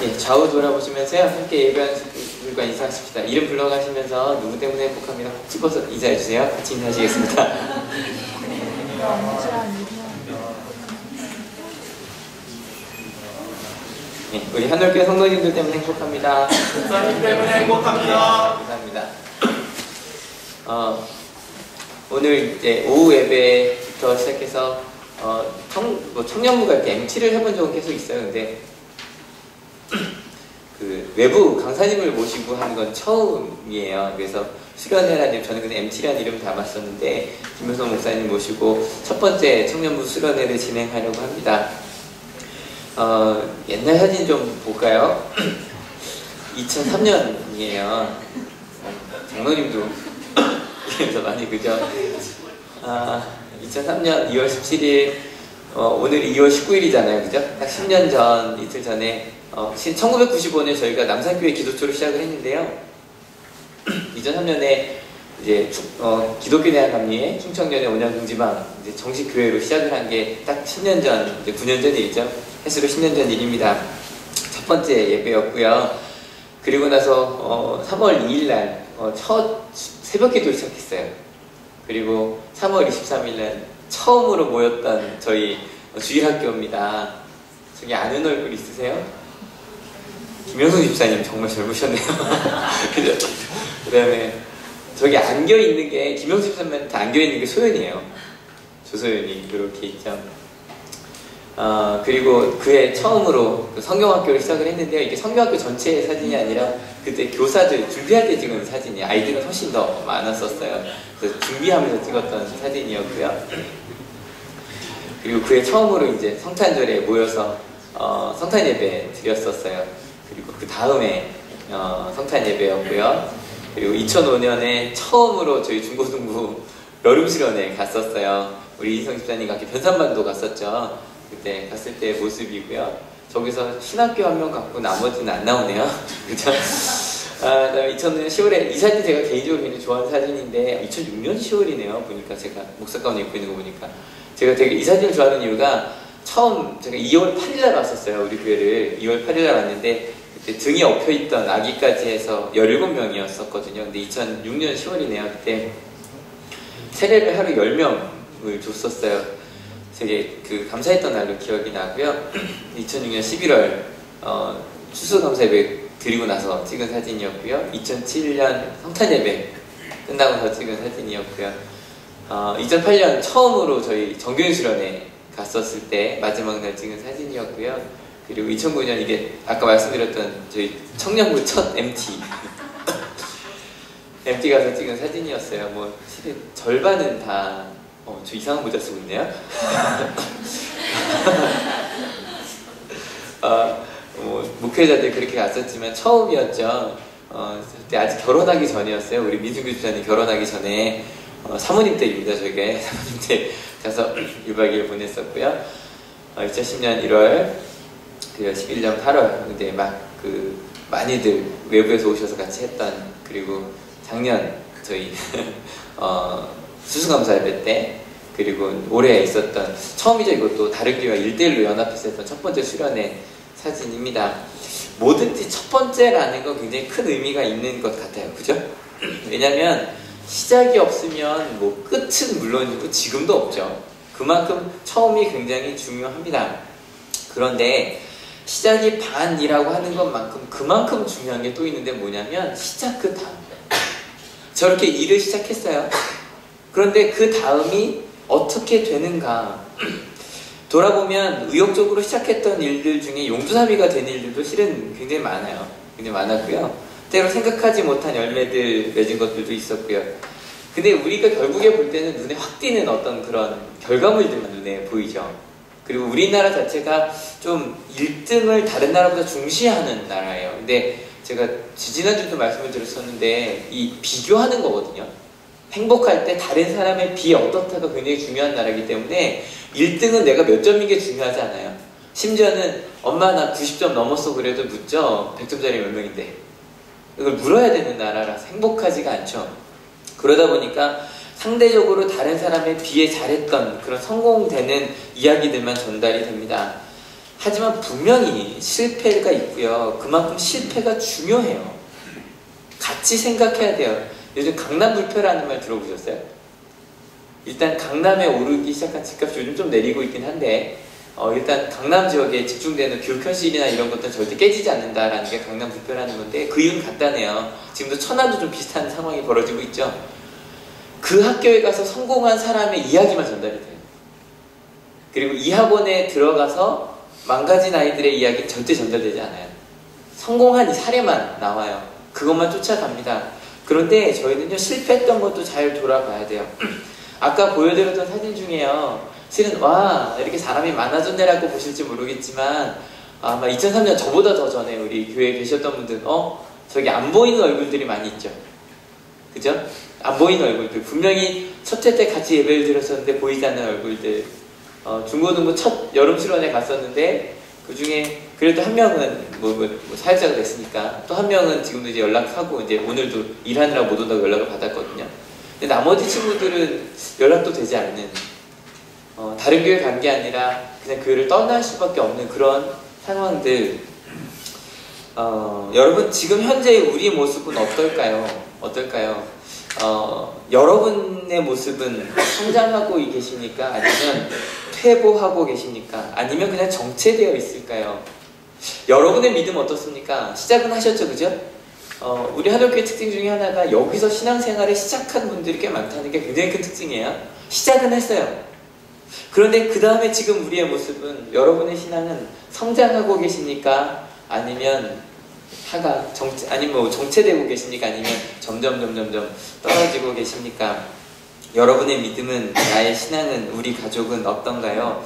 예, 좌우 돌아보시면서요. 함께 예배하는 분들과 인사하십시다. 이름 불러가시면서 누구 때문에 행복합니다. 콕 집어서 인사해주세요. 같이 인사하시겠습니다. 예, 우리 한올교회 성도님들 때문에 행복합니다. 목사님 때문에 행복합니다. 감사합니다. 오늘 이제 오후 예배부터 시작해서 청년부가 이렇게 MT를 해본 적은 계속 있어요. 근데 그 외부 강사님을 모시고 하는 건 처음이에요. 그래서 수련회라는, 저는 그냥 MT라는 이름 담았었는데 김효성 목사님 모시고 첫 번째 청년부 수련회를 진행하려고 합니다. 옛날 사진 좀 볼까요? 2003년이에요. 장로님도 그래서 많이 그죠? 2003년 2월 17일 오늘이 2월 19일이잖아요. 그죠? 딱 10년 전, 이틀 전에 1995년에 저희가 남산교회 기도초를 시작을 했는데요. 2003년에 이제 기독교 대학 감리회 충청년의 온양궁지방 이제 정식 교회로 시작을 한 게 딱 10년 전, 이제 9년 전 일이죠. 횟수로 10년 전 일입니다. 첫 번째 예배였고요. 그리고 나서 3월 2일 날 첫 새벽 기도를 시작했어요. 그리고 3월 23일 날 처음으로 모였던 저희 주일학교입니다. 저기 아는 얼굴 있으세요? 김영선 집사님 정말 젊으셨네요. 그 다음에 저기 안겨있는 게, 김영선 집사님한테 안겨있는 게 소연이에요. 조소연이 이렇게 있죠. 그리고 그해 처음으로 성경학교를 시작을 했는데요. 이게 성경학교 전체의 사진이 아니라 그때 교사들 준비할 때 찍은 사진이, 아이들은 훨씬 더 많았었어요. 그래서 준비하면서 찍었던 사진이었고요. 그리고 그해 처음으로 이제 성탄절에 모여서 성탄 예배 드렸었어요. 그리고 그 다음에 성탄 예배였고요. 그리고 2005년에 처음으로 저희 중고등부 여름 수련회 갔었어요. 우리 이성 집사님과 함께 변산반도 갔었죠. 그때 갔을 때 모습이고요. 저기서 신학교 한 명 갖고 나머지는 안 나오네요. 그죠? 그다음에 2000년 10월에 이 사진 제가 개인적으로 굉장히 좋아하는 사진인데 2006년 10월이네요. 보니까 제가 목사 가운 입고 있는 거 보니까 제가 되게 이 사진을 좋아하는 이유가, 처음 제가 2월 8일날 왔었어요. 우리 교회를 2월 8일날 왔는데 그때 등에 엎혀있던 아기까지 해서 17명이었었거든요. 근데 2006년 10월이네요. 그때 세례를 하루 10명을 줬었어요. 되게 감사했던 날로 기억이 나고요. 2006년 11월 추수감사 예배 드리고 나서 찍은 사진이었고요. 2007년 성탄 예배 끝나고서 찍은 사진이었고요. 2008년 처음으로 저희 정교인 수련회 갔었을 때 마지막 날 찍은 사진이었고요. 그리고 2009년 이게 아까 말씀드렸던 저희 청년부 첫 MT MT 가서 찍은 사진이었어요. 뭐 실은 절반은 다 저 이상한 모자 쓰고 있네요. 목회자들 그렇게 갔었지만 처음이었죠. 그때 아직 결혼하기 전이었어요. 우리 민승규 집사님 결혼하기 전에 사모님 댁입니다. 저희가 사모님 댁 가서 1박 2일 보냈었고요. 2010년 1월, 11년 8월, 근데 막 많이들 외부에서 오셔서 같이 했던, 그리고 작년 저희 수수감사 예배 때, 그리고 올해 있었던, 처음이죠. 이것도 다르기와 1대1로 연합해서 했던 첫 번째 수련회 사진입니다. 뭐든지 첫 번째라는 건 굉장히 큰 의미가 있는 것 같아요. 그죠? 왜냐면 시작이 없으면 뭐 끝은 물론이고 지금도 없죠. 그만큼 처음이 굉장히 중요합니다. 그런데 시작이 반이라고 하는 것만큼 그만큼 중요한 게 또 있는데 뭐냐면 시작 그 다음. 저렇게 일을 시작했어요. 그런데 그 다음이 어떻게 되는가. 돌아보면 의욕적으로 시작했던 일들 중에 용두사미가 된 일들도 실은 굉장히 많아요. 굉장히 많았고요. 때로 생각하지 못한 열매들 맺은 것들도 있었고요. 근데 우리가 결국에 볼 때는 눈에 확 띄는 어떤 그런 결과물들만 눈에 보이죠. 그리고 우리나라 자체가 좀 1등을 다른 나라보다 중시하는 나라예요. 근데 제가 지난주도 말씀을 드렸었는데 이 비교하는 거거든요. 행복할 때 다른 사람에 비해 어떻다가 굉장히 중요한 나라이기 때문에 1등은 내가 몇 점인 게 중요하지 않아요. 심지어는 엄마 나 90점 넘었어 그래도 묻죠. 100점짜리 몇 명인데. 이걸 물어야 되는 나라라서 행복하지가 않죠. 그러다 보니까 상대적으로 다른 사람에 비해 잘했던 그런 성공되는 이야기들만 전달이 됩니다. 하지만 분명히 실패가 있고요. 그만큼 실패가 중요해요. 같이 생각해야 돼요. 요즘 강남불패라는 말 들어보셨어요? 일단 강남에 오르기 시작한 집값이 요즘 좀 내리고 있긴 한데 일단 강남 지역에 집중되는 교육 현실이나 이런 것들은 절대 깨지지 않는다라는 게 강남불패라는 건데 그 이유는 간단해요. 지금도 천안도 좀 비슷한 상황이 벌어지고 있죠. 그 학교에 가서 성공한 사람의 이야기만 전달이 돼요. 그리고 이 학원에 들어가서 망가진 아이들의 이야기는 절대 전달되지 않아요. 성공한 이 사례만 나와요. 그것만 쫓아갑니다. 그런데 저희는요, 실패했던 것도 잘 돌아봐야 돼요. 아까 보여드렸던 사진 중에요, 실은 와 이렇게 사람이 많아졌네라고 보실지 모르겠지만 아마 2003년 저보다 더 전에 우리 교회에 계셨던 분들은 저기 안 보이는 얼굴들이 많이 있죠. 그죠? 안 보이는 얼굴들, 분명히 첫 회 때 같이 예배를 드렸었는데 보이지 않는 얼굴들. 중고등부 첫 여름 실원에 갔었는데 그 중에 그래도 한 명은 뭐 사역자가 됐으니까 또 한 명은 지금도 이제 연락하고 이제 오늘도 일하느라 못 온다고 연락을 받았거든요. 근데 나머지 친구들은 연락도 되지 않는, 다른 교회 간 게 아니라 그냥 교회를 떠날 수밖에 없는 그런 상황들. 여러분 지금 현재 우리의 모습은 어떨까요? 여러분의 모습은 성장하고 계십니까? 아니면 퇴보하고 계십니까? 아니면 그냥 정체되어 있을까요? 여러분의 믿음 어떻습니까? 시작은 하셨죠, 그죠? 우리 한옥교회 특징 중에 하나가 여기서 신앙생활을 시작한 분들이 꽤 많다는 게 굉장히 큰 특징이에요. 시작은 했어요. 그런데 그 다음에 지금 우리의 모습은, 여러분의 신앙은 성장하고 계십니까? 아니면 하강, 아니면 정체되고 계십니까? 아니면 점점 떨어지고 계십니까? 여러분의 믿음은, 나의 신앙은, 우리 가족은 어떤가요?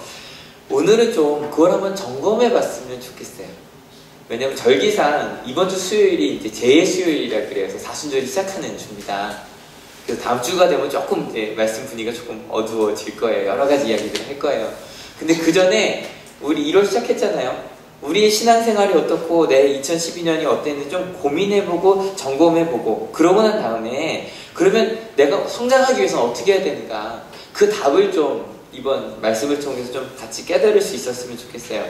오늘은 좀 그걸 한번 점검해 봤으면 좋겠어요. 왜냐면 절기상 이번 주 수요일이 이제 제2수요일이라 그래서 사순절이 시작하는 주입니다. 그래서 다음 주가 되면 조금 이제 말씀 분위기가 조금 어두워질 거예요. 여러 가지 이야기들을 할 거예요. 근데 그 전에 우리 1월 시작했잖아요. 우리의 신앙생활이 어떻고 내 2012년이 어땠는지 좀 고민해보고 점검해보고, 그러고 난 다음에 그러면 내가 성장하기 위해서는 어떻게 해야 되는가, 그 답을 좀 이번 말씀을 통해서 좀 같이 깨달을 수 있었으면 좋겠어요.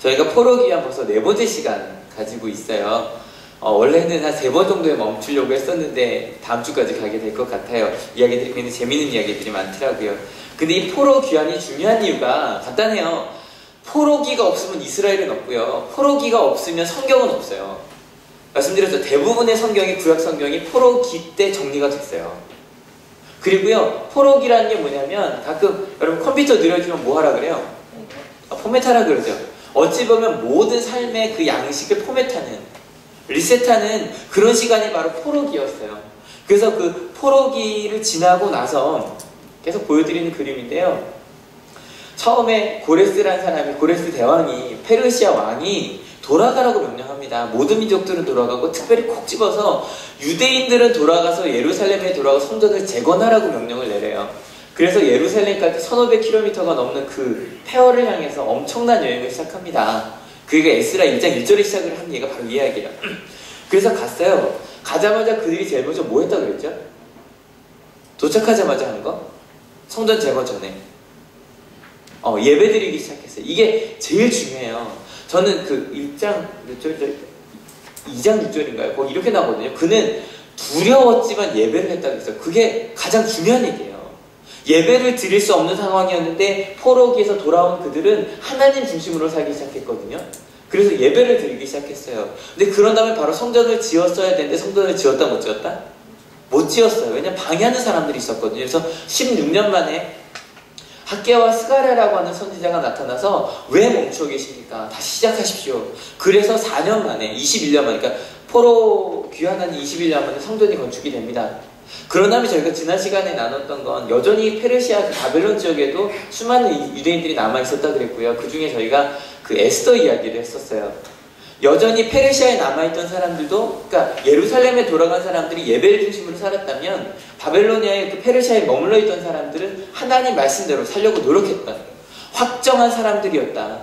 저희가 포로기한 벌써 4번째 시간 가지고 있어요. 원래는 한 3번 정도에 멈추려고 했었는데 다음 주까지 가게 될 것 같아요. 이야기들이 굉장히 재밌는 이야기들이 많더라고요. 근데 이 포로 귀환이 중요한 이유가 간단해요. 포로기가 없으면 이스라엘은 없고요, 포로기가 없으면 성경은 없어요. 말씀드렸죠. 대부분의 성경이, 구약 성경이 포로기 때 정리가 됐어요. 그리고요, 포로기라는 게 뭐냐면, 가끔 여러분 컴퓨터 느려지면 뭐 하라 그래요? 포맷하라 그러죠. 어찌 보면 모든 삶의 그 양식을 포맷하는, 리셋하는 그런 시간이 바로 포로기였어요. 그래서 그 포로기를 지나고 나서 계속 보여드리는 그림인데요, 처음에 고레스라는 사람이, 고레스 대왕이, 페르시아 왕이 돌아가라고 명령합니다. 모든 민족들은 돌아가고 특별히 콕 집어서 유대인들은 돌아가서 예루살렘에 돌아가서 성전을 재건하라고 명령을 내려요. 그래서 예루살렘까지 1500km가 넘는 그 폐허를 향해서 엄청난 여행을 시작합니다. 그게 에스라 1장 1절에 시작을 한 얘기가 바로 이 이야기예요. 그래서 갔어요. 가자마자 그들이 제일 먼저 뭐 했다고 그랬죠? 도착하자마자 한 거? 성전 재건 전에 예배드리기 시작했어요. 이게 제일 중요해요. 저는 그 1장 몇 절이죠? 2장 6절인가요? 거기 이렇게 나오거든요. 그는 두려웠지만 예배를 했다고 했어요. 그게 가장 중요한 얘기예요. 예배를 드릴 수 없는 상황이었는데 포로기에서 돌아온 그들은 하나님 중심으로 살기 시작했거든요. 그래서 예배를 드리기 시작했어요. 근데 그런 다음에 바로 성전을 지었어야 되는데 성전을 지었다 못 지었다? 못 지었어요. 왜냐면 방해하는 사람들이 있었거든요. 그래서 16년 만에 학개와 스가랴라고 하는 선지자가 나타나서 왜 멈춰 계십니까? 다시 시작하십시오. 그래서 4년 만에, 21년 만에, 그러니까 포로 귀환한 21년 만에 성전이 건축이 됩니다. 그런 다음에 저희가 지난 시간에 나눴던 건 여전히 페르시아 그 바벨론 지역에도 수많은 유대인들이 남아있었다 그랬고요. 그 중에 저희가 그 에스더 이야기를 했었어요. 여전히 페르시아에 남아있던 사람들도, 그러니까 예루살렘에 돌아간 사람들이 예배를 중심으로 살았다면 바벨로니아에 그 페르시아에 머물러 있던 사람들은 하나님 말씀대로 살려고 노력했던 확정한 사람들이었다.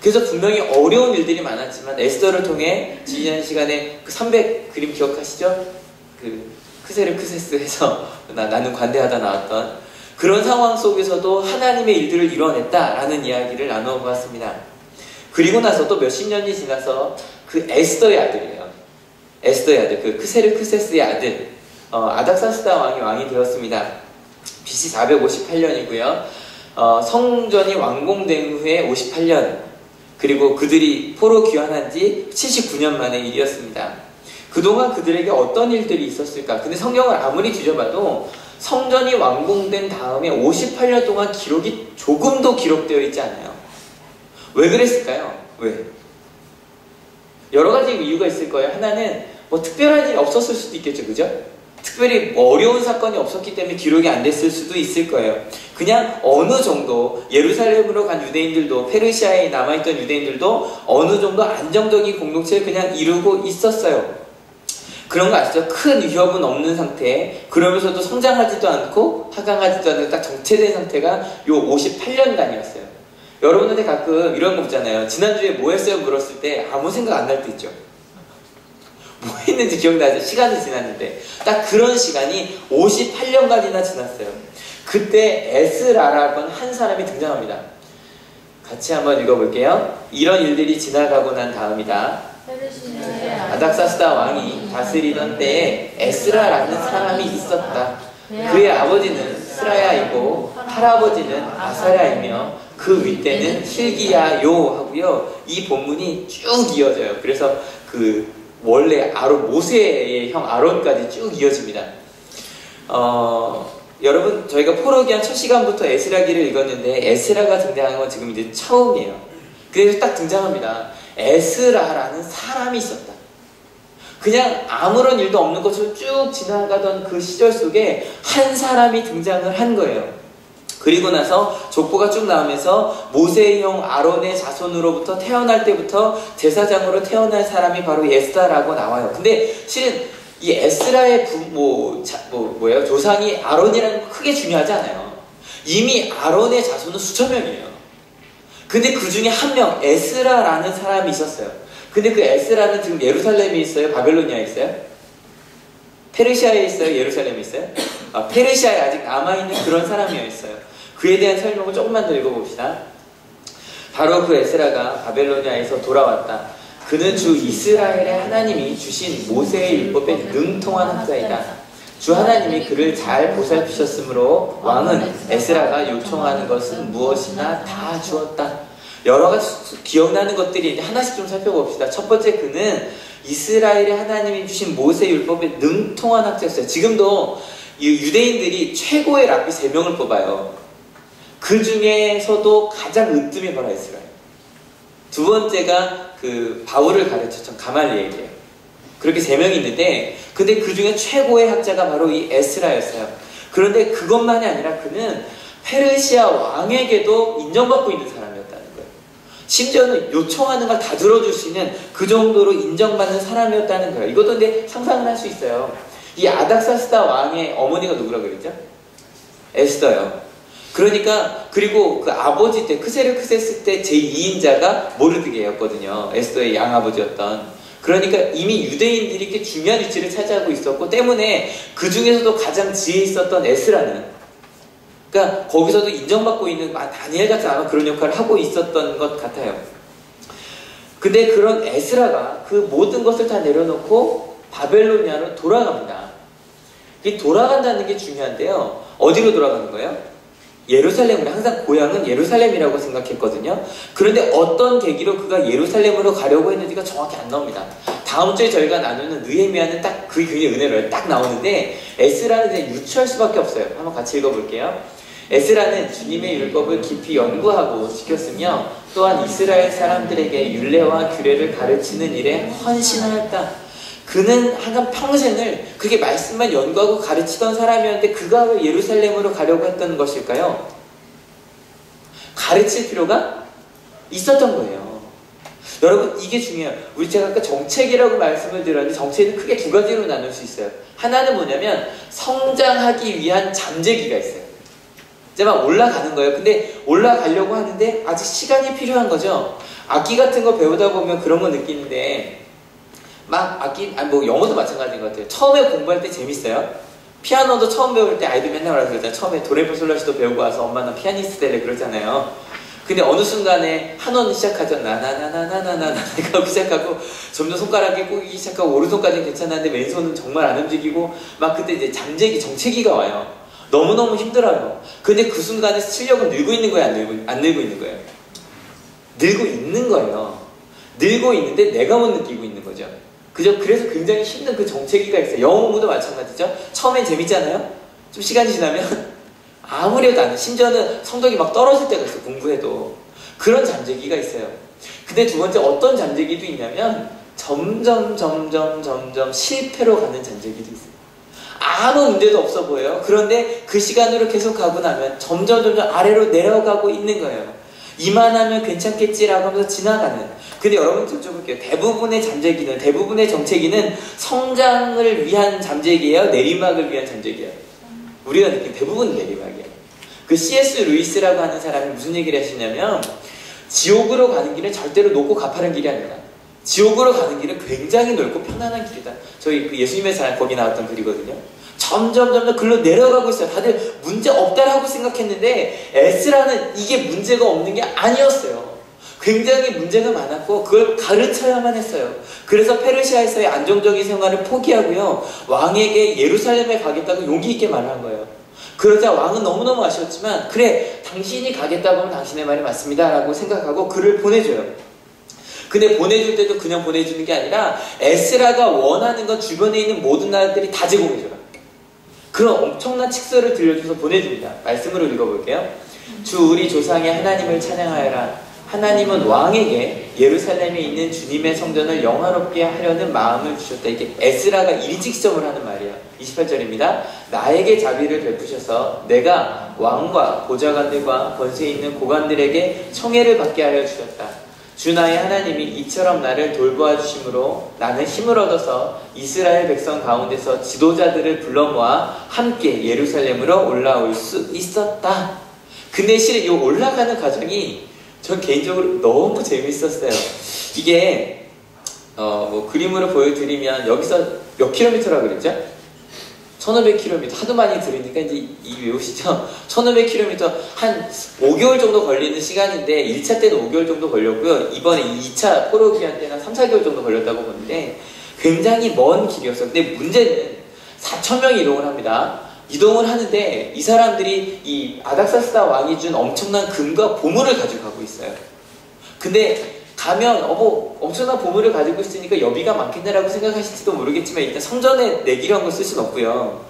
그래서 분명히 어려운 일들이 많았지만 에스더를 통해 지난 시간에 그 300 그림 기억하시죠? 그 크세르 크세스에서 나는 관대하다 나왔던 그런 상황 속에서도 하나님의 일들을 이뤄냈다라는 이야기를 나누어 보았습니다. 그리고 나서 또 몇십 년이 지나서 그 에스더의 아들이에요. 에스더의 아들, 그 크세르크세스의 아들 아닥사스다 왕이 되었습니다. BC 458년이고요. 성전이 완공된 후에 58년, 그리고 그들이 포로 귀환한 지 79년 만의 일이었습니다. 그동안 그들에게 어떤 일들이 있었을까? 근데 성경을 아무리 뒤져봐도 성전이 완공된 다음에 58년 동안 기록이 조금도 기록되어 있지 않아요. 왜 그랬을까요? 왜? 여러 가지 이유가 있을 거예요. 하나는 뭐 특별한 일이 없었을 수도 있겠죠, 그죠? 특별히 뭐 어려운 사건이 없었기 때문에 기록이 안 됐을 수도 있을 거예요. 그냥 어느 정도 예루살렘으로 간 유대인들도, 페르시아에 남아있던 유대인들도 어느 정도 안정적인 공동체를 그냥 이루고 있었어요. 그런 거 아시죠? 큰 위협은 없는 상태, 그러면서도 성장하지도 않고 하강하지도 않는 딱 정체된 상태가 요 58년간이었어요. 여러분한테 가끔 이런 거 있잖아요. 지난주에 뭐 했어요? 물었을 때 아무 생각 안 날 때 있죠. 뭐 했는지 기억나죠? 시간이 지났는데. 딱 그런 시간이 58년간이나 지났어요. 그때 에스라라는 한 사람이 등장합니다. 같이 한번 읽어볼게요. 이런 일들이 지나가고 난 다음이다. 아닥사스다 왕이 다스리던 때에 에스라라는 사람이 있었다. 그의 아버지는 스라야이고 할아버지는 아사랴이며 그 윗대는 hil기야요 하고요. 이 본문이 쭉 이어져요. 그래서 그 원래 모세의 형 아론까지 쭉 이어집니다. 여러분, 저희가 포로 귀환 첫 시간부터 에스라기를 읽었는데 에스라가 등장한 건 지금 이제 처음이에요. 그래서 딱 등장합니다. 에스라라는 사람이 있었다. 그냥 아무런 일도 없는 것으로 쭉 지나가던 그 시절 속에 한 사람이 등장을 한 거예요. 그리고 나서 족보가 쭉 나오면서 모세의 형 아론의 자손으로부터 태어날 때부터 제사장으로 태어날 사람이 바로 에스라라고 나와요. 근데 실은 이 에스라의 조상이 아론이라는 거 크게 중요하지 않아요. 이미 아론의 자손은 수천 명이에요. 근데 그 중에 한 명, 에스라라는 사람이 있었어요. 근데 그 에스라는 지금 예루살렘에 있어요? 바벨로니아에 있어요? 페르시아에 있어요? 예루살렘에 있어요? 페르시아에 아직 남아있는 그런 사람이었어요. 그에 대한 설명을 조금만 더 읽어봅시다. 바로 그 에스라가 바벨로니아에서 돌아왔다. 그는 주 이스라엘의 하나님이 주신 모세의 율법에 능통한 학자이다. 주 하나님이 그를 잘 보살피셨으므로 왕은 에스라가 요청하는 것은 무엇이나 다 주었다. 여러 가지 기억나는 것들이 하나씩 좀 살펴봅시다. 첫 번째, 그는 이스라엘의 하나님이 주신 모세 율법에 능통한 학자였어요. 지금도 유대인들이 최고의 랍비 3명을 뽑아요. 그 중에서도 가장 으뜸이 바로 에스라예요. 두 번째가 그 바울을 가르쳤던 가말리엘이에요. 그렇게 3명이 있는데, 근데 그 중에 최고의 학자가 바로 이 에스라였어요. 그런데 그것만이 아니라 그는 페르시아 왕에게도 인정받고 있는 사람이었다는 거예요. 심지어는 요청하는 걸 다 들어줄 수 있는 그 정도로 인정받는 사람이었다는 거예요. 이것도 근데 상상을 할 수 있어요. 이 아닥사스다 왕의 어머니가 누구라고 그랬죠? 에스더요. 그러니까, 그리고 그 아버지 때, 크세르크세스 때 제2인자가 모르드게였거든요. 에스더의 양아버지였던. 그러니까 이미 유대인들이 이렇게 중요한 위치를 차지하고 있었고, 때문에 그 중에서도 가장 지혜 있었던 에스라는, 그러니까 거기서도 인정받고 있는 다니엘 같은 아마 그런 역할을 하고 있었던 것 같아요. 근데 그런 에스라가 그 모든 것을 다 내려놓고 바벨로니아로 돌아갑니다. 이 돌아간다는 게 중요한데요. 어디로 돌아가는 거예요? 예루살렘으로. 항상 고향은 예루살렘이라고 생각했거든요. 그런데 어떤 계기로 그가 예루살렘으로 가려고 했는지가 정확히 안 나옵니다. 다음 주에 저희가 나누는 느헤미야는 딱 그 굉장히 은혜로워요. 딱 나오는데 에스라는 그냥 유추할 수밖에 없어요. 한번 같이 읽어볼게요. 에스라는 주님의 율법을 깊이 연구하고 지켰으며 또한 이스라엘 사람들에게 율례와 규례를 가르치는 일에 헌신하였다. 그는 항상 평생을 그렇게 말씀만 연구하고 가르치던 사람이었는데 그가 왜 예루살렘으로 가려고 했던 것일까요? 가르칠 필요가 있었던 거예요. 여러분, 이게 중요해요. 우리 제가 아까 정책이라고 말씀을 드렸는데 정책은 크게 두 가지로 나눌 수 있어요. 하나는 뭐냐면 성장하기 위한 잠재기가 있어요. 이제 막 올라가는 거예요. 근데 올라가려고 하는데 아직 시간이 필요한 거죠. 악기 같은 거 배우다 보면 그런 거 느끼는데 막 악기, 영어도 마찬가지인 것 같아요. 처음에 공부할 때 재밌어요. 피아노도 처음 배울 때 아이들 맨날 그러잖아요. 처음에 도레미솔라시도 배우고 와서 엄마 나 피아니스트 될래 그러잖아요. 근데 어느 순간에 한원 시작하죠. 나나나나나나나 하고 시작하고 점점 손가락이 꼬이기 시작하고 오른손까지는 괜찮았는데 왼손은 정말 안 움직이고 막 그때 이제 잠재기 정체기가 와요. 너무너무 힘들어요. 근데 그 순간에 실력은 늘고 있는 거예요? 안 늘고 있는 거예요? 늘고 있는 거예요. 늘고 있는데 내가 못 느끼고 있는 거죠. 그죠? 그래서 굉장히 힘든 그 정체기가 있어요. 영어 공부도 마찬가지죠. 처음엔 재밌잖아요. 좀 시간이 지나면 아무리 해도 안 돼. 심지어는 성적이 막 떨어질 때가 있어요. 공부해도. 그런 잠재기가 있어요. 근데 두 번째 어떤 잠재기도 있냐면 점점 실패로 가는 잠재기도 있어요. 아무 문제도 없어 보여요. 그런데 그 시간으로 계속 가고 나면 점점 아래로 내려가고 있는 거예요. 이만하면 괜찮겠지라고 하면서 지나가는. 근데 여러분 좀 여쭤볼게요. 대부분의 잠재기는, 대부분의 정체기는 성장을 위한 잠재기예요? 내리막을 위한 잠재기예요? 우리가 느낀 대부분 내리막이에요. 그 C.S. 루이스라고 하는 사람이 무슨 얘기를 하시냐면 지옥으로 가는 길은 절대로 높고 가파른 길이 아니다. 지옥으로 가는 길은 굉장히 넓고 편안한 길이다. 저희 그 예수님의 사랑 거기 나왔던 글이거든요. 점점 글로 내려가고 있어요. 다들 문제 없다라고 생각했는데 에스라는 이게 문제가 없는 게 아니었어요. 굉장히 문제가 많았고 그걸 가르쳐야만 했어요. 그래서 페르시아에서의 안정적인 생활을 포기하고요. 왕에게 예루살렘에 가겠다고 용기 있게 말한 거예요. 그러자 왕은 너무너무 아쉬웠지만 그래 당신이 가겠다고 하면 당신의 말이 맞습니다 라고 생각하고 그를 보내줘요. 근데 보내줄 때도 그냥 보내주는 게 아니라 에스라가 원하는 건 주변에 있는 모든 나라들이 다 제공해줘요. 그런 엄청난 칙서를 들려줘서 보내줍니다. 말씀으로 읽어볼게요. 주 우리 조상의 하나님을 찬양하여라. 하나님은 왕에게 예루살렘에 있는 주님의 성전을 영화롭게 하려는 마음을 주셨다. 이게 에스라가 일직점을 하는 말이에요. 28절입니다. 나에게 자비를 베푸셔서 내가 왕과 보좌관들과 권세 있는 고관들에게 청해를 받게 하여 주셨다. 주 나의 하나님이 이처럼 나를 돌보아 주심으로 나는 힘을 얻어서 이스라엘 백성 가운데서 지도자들을 불러 모아 함께 예루살렘으로 올라올 수 있었다. 근데 실은 이 올라가는 과정이 전 개인적으로 너무 재밌었어요. 이게 뭐 그림으로 보여드리면 여기서 몇 킬로미터라고 그랬죠? 1500km. 하도 많이 들으니까 이제 이 외우시죠? 1500km 한 5개월 정도 걸리는 시간인데 1차 때는 5개월 정도 걸렸고요. 이번에 2차 포로기한 때는 3, 4개월 정도 걸렸다고 보는데 굉장히 먼 길이었어요. 근데 문제는 4,000명이 이동을 합니다. 이동을 하는데 이 사람들이 이 아닥사스다 왕이 준 엄청난 금과 보물을 가지고 가고 있어요. 근데 가면 뭐 엄청난 보물을 가지고 있으니까 여비가 많겠네라고 생각하실지도 모르겠지만 일단 성전에 내기로 한 걸 쓸 수는 없고요.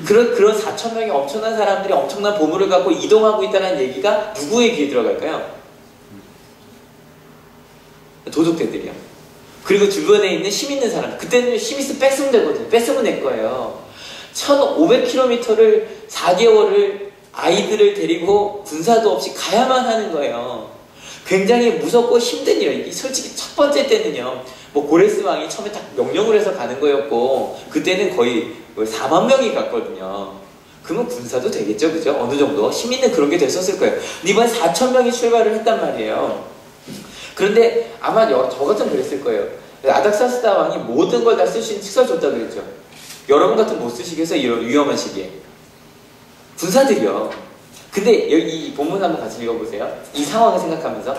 그런 4,000명의 엄청난 사람들이 엄청난 보물을 갖고 이동하고 있다는 얘기가 누구의 귀에 들어갈까요? 도둑들이요. 그리고 주변에 있는 힘 있는 사람. 그때는 힘 있으면 뺏으면 되거든요. 뺏으면 낼 거예요. 1,500km를 4개월을 아이들을 데리고 군사도 없이 가야만 하는 거예요. 굉장히 무섭고 힘든 일. 솔직히 첫 번째 때는요, 뭐 고레스 왕이 처음에 딱 명령을 해서 가는 거였고, 그때는 거의 4만 명이 갔거든요. 그러면 군사도 되겠죠, 그죠? 어느 정도 힘 있는 그런 게 됐었을 거예요. 근데 이번에 4,000명이 출발을 했단 말이에요. 그런데 아마 저 같으면 그랬을 거예요. 아닥사스다 왕이 모든 걸 다 쓸 수 있는 칙서를 줬다 그랬죠. 여러분 같은 못 쓰시겠어요? 이런 위험한 시기에. 군사들이요. 근데 여기 이 본문 한번 같이 읽어보세요. 이 상황을 생각하면서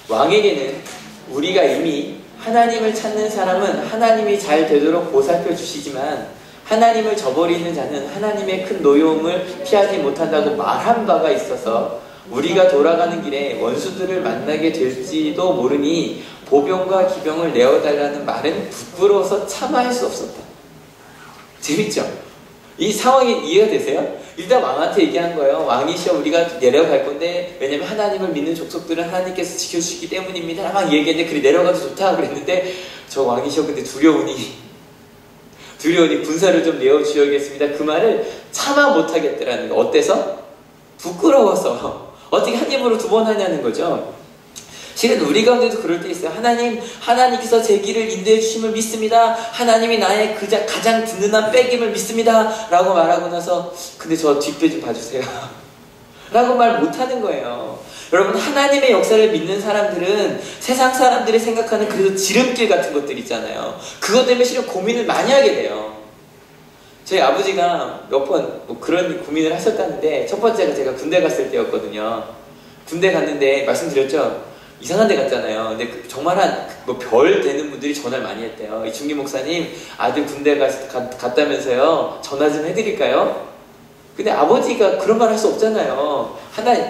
왕에게는 우리가 이미 하나님을 찾는 사람은 하나님이 잘 되도록 보살펴 주시지만 하나님을 저버리는 자는 하나님의 큰 노여움을 피하지 못한다고 말한 바가 있어서 우리가 돌아가는 길에 원수들을 만나게 될지도 모르니 보병과 기병을 내어달라는 말은 부끄러워서 참아할 수 없었다. 재밌죠? 이 상황이 이해가 되세요? 일단 왕한테 얘기한 거예요. 왕이시여 우리가 내려갈 건데 왜냐면 하나님을 믿는 족속들은 하나님께서 지켜주시기 때문입니다. 막 얘기했는데 그래 내려가도 좋다 그랬는데 저 왕이시여 근데 두려우니 군사를 좀 내어주셔야겠습니다. 그 말을 참아 못하겠더라는 거. 어때서? 부끄러워서. 어떻게 한 입으로 두 번 하냐는 거죠. 실은 우리 가운데도 그럴 때 있어요. 하나님께서 제 길을 인도해 주심을 믿습니다. 하나님이 나의 가장 든든한 백임을 믿습니다. 라고 말하고 나서 근데 저 뒷배 좀 봐주세요. 라고 말 못하는 거예요. 여러분 하나님의 역사를 믿는 사람들은 세상 사람들이 생각하는 그래도 지름길 같은 것들 있잖아요. 그것 때문에 실은 고민을 많이 하게 돼요. 저희 아버지가 몇 번 그런 고민을 하셨다는데 첫 번째가 제가 군대 갔을 때였거든요. 군대 갔는데 말씀드렸죠? 이상한 데 갔잖아요. 근데 정말 한 뭐 별 되는 분들이 전화를 많이 했대요. 이충기 목사님 아들 군대 갔다면서요. 전화 좀 해드릴까요? 근데 아버지가 그런 말 할 수 없잖아요.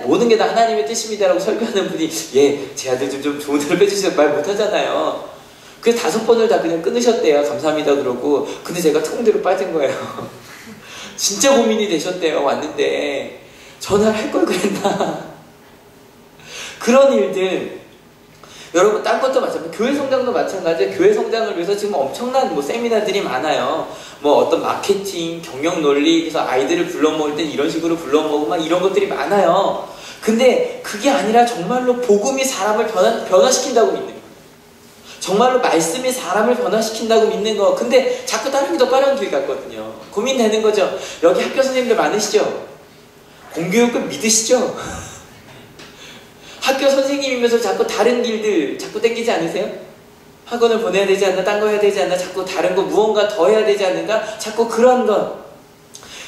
모든 게 다 하나님의 뜻입니다라고 설교하는 분이 예, 제 아들 좀 좋은 데로 빼주세요 말 못하잖아요. 그래서 5번을 다 그냥 끊으셨대요. 감사합니다 그러고. 근데 제가 통대로 빠진 거예요. 진짜 고민이 되셨대요. 왔는데 전화를 할 걸 그랬나. 그런 일들 여러분 딴 것도 마찬가지, 교회 성장도 마찬가지예요. 교회 성장을 위해서 지금 엄청난 뭐 세미나들이 많아요. 뭐 어떤 마케팅, 경영 논리, 그래서 아이들을 불러 먹을 땐 이런 식으로 불러 먹고 막 이런 것들이 많아요. 근데 그게 아니라 정말로 복음이 사람을 변화시킨다고 믿는 거예요. 정말로 말씀이 사람을 변화시킨다고 믿는 거. 근데 자꾸 다른 게 더 빠른 길 같거든요. 고민되는 거죠. 여기 학교 선생님들 많으시죠? 공교육은 믿으시죠? 학교 선생님이면서 자꾸 다른 길들 자꾸 땡기지 않으세요? 학원을 보내야 되지 않나? 딴 거 해야 되지 않나? 자꾸 다른 거 무언가 더 해야 되지 않는가? 자꾸 그런 것.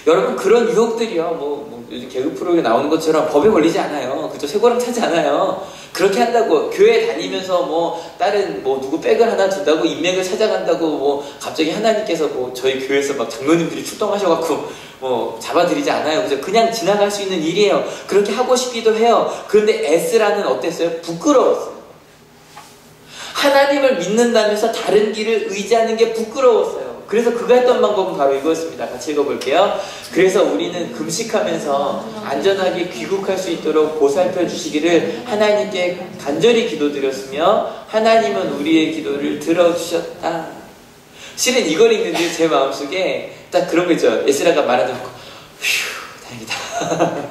여러분 그런 유혹들이요. 뭐 요즘 개그 프로그램에 나오는 것처럼 법에 걸리지 않아요. 그죠? 쇠고랑 차지 않아요. 그렇게 한다고 교회 다니면서 뭐 다른 뭐 누구 백을 하나 둔다고 인맥을 찾아간다고 뭐 갑자기 하나님께서 뭐 저희 교회에서 막 장로님들이 출동하셔갖고 뭐 잡아드리지 않아요. 그죠? 그냥 지나갈 수 있는 일이에요. 그렇게 하고 싶기도 해요. 그런데 에스라는 어땠어요? 부끄러웠어요. 하나님을 믿는다면서 다른 길을 의지하는 게 부끄러웠어요. 그래서 그가 했던 방법은 바로 이거였습니다. 같이 읽어볼게요. 그래서 우리는 금식하면서 안전하게 귀국할 수 있도록 보살펴 주시기를 하나님께 간절히 기도드렸으며 하나님은 우리의 기도를 들어주셨다. 실은 이걸 읽는데 제 마음속에 딱 그런 거 있죠. 에스라가 말하는 거 휴 다행이다.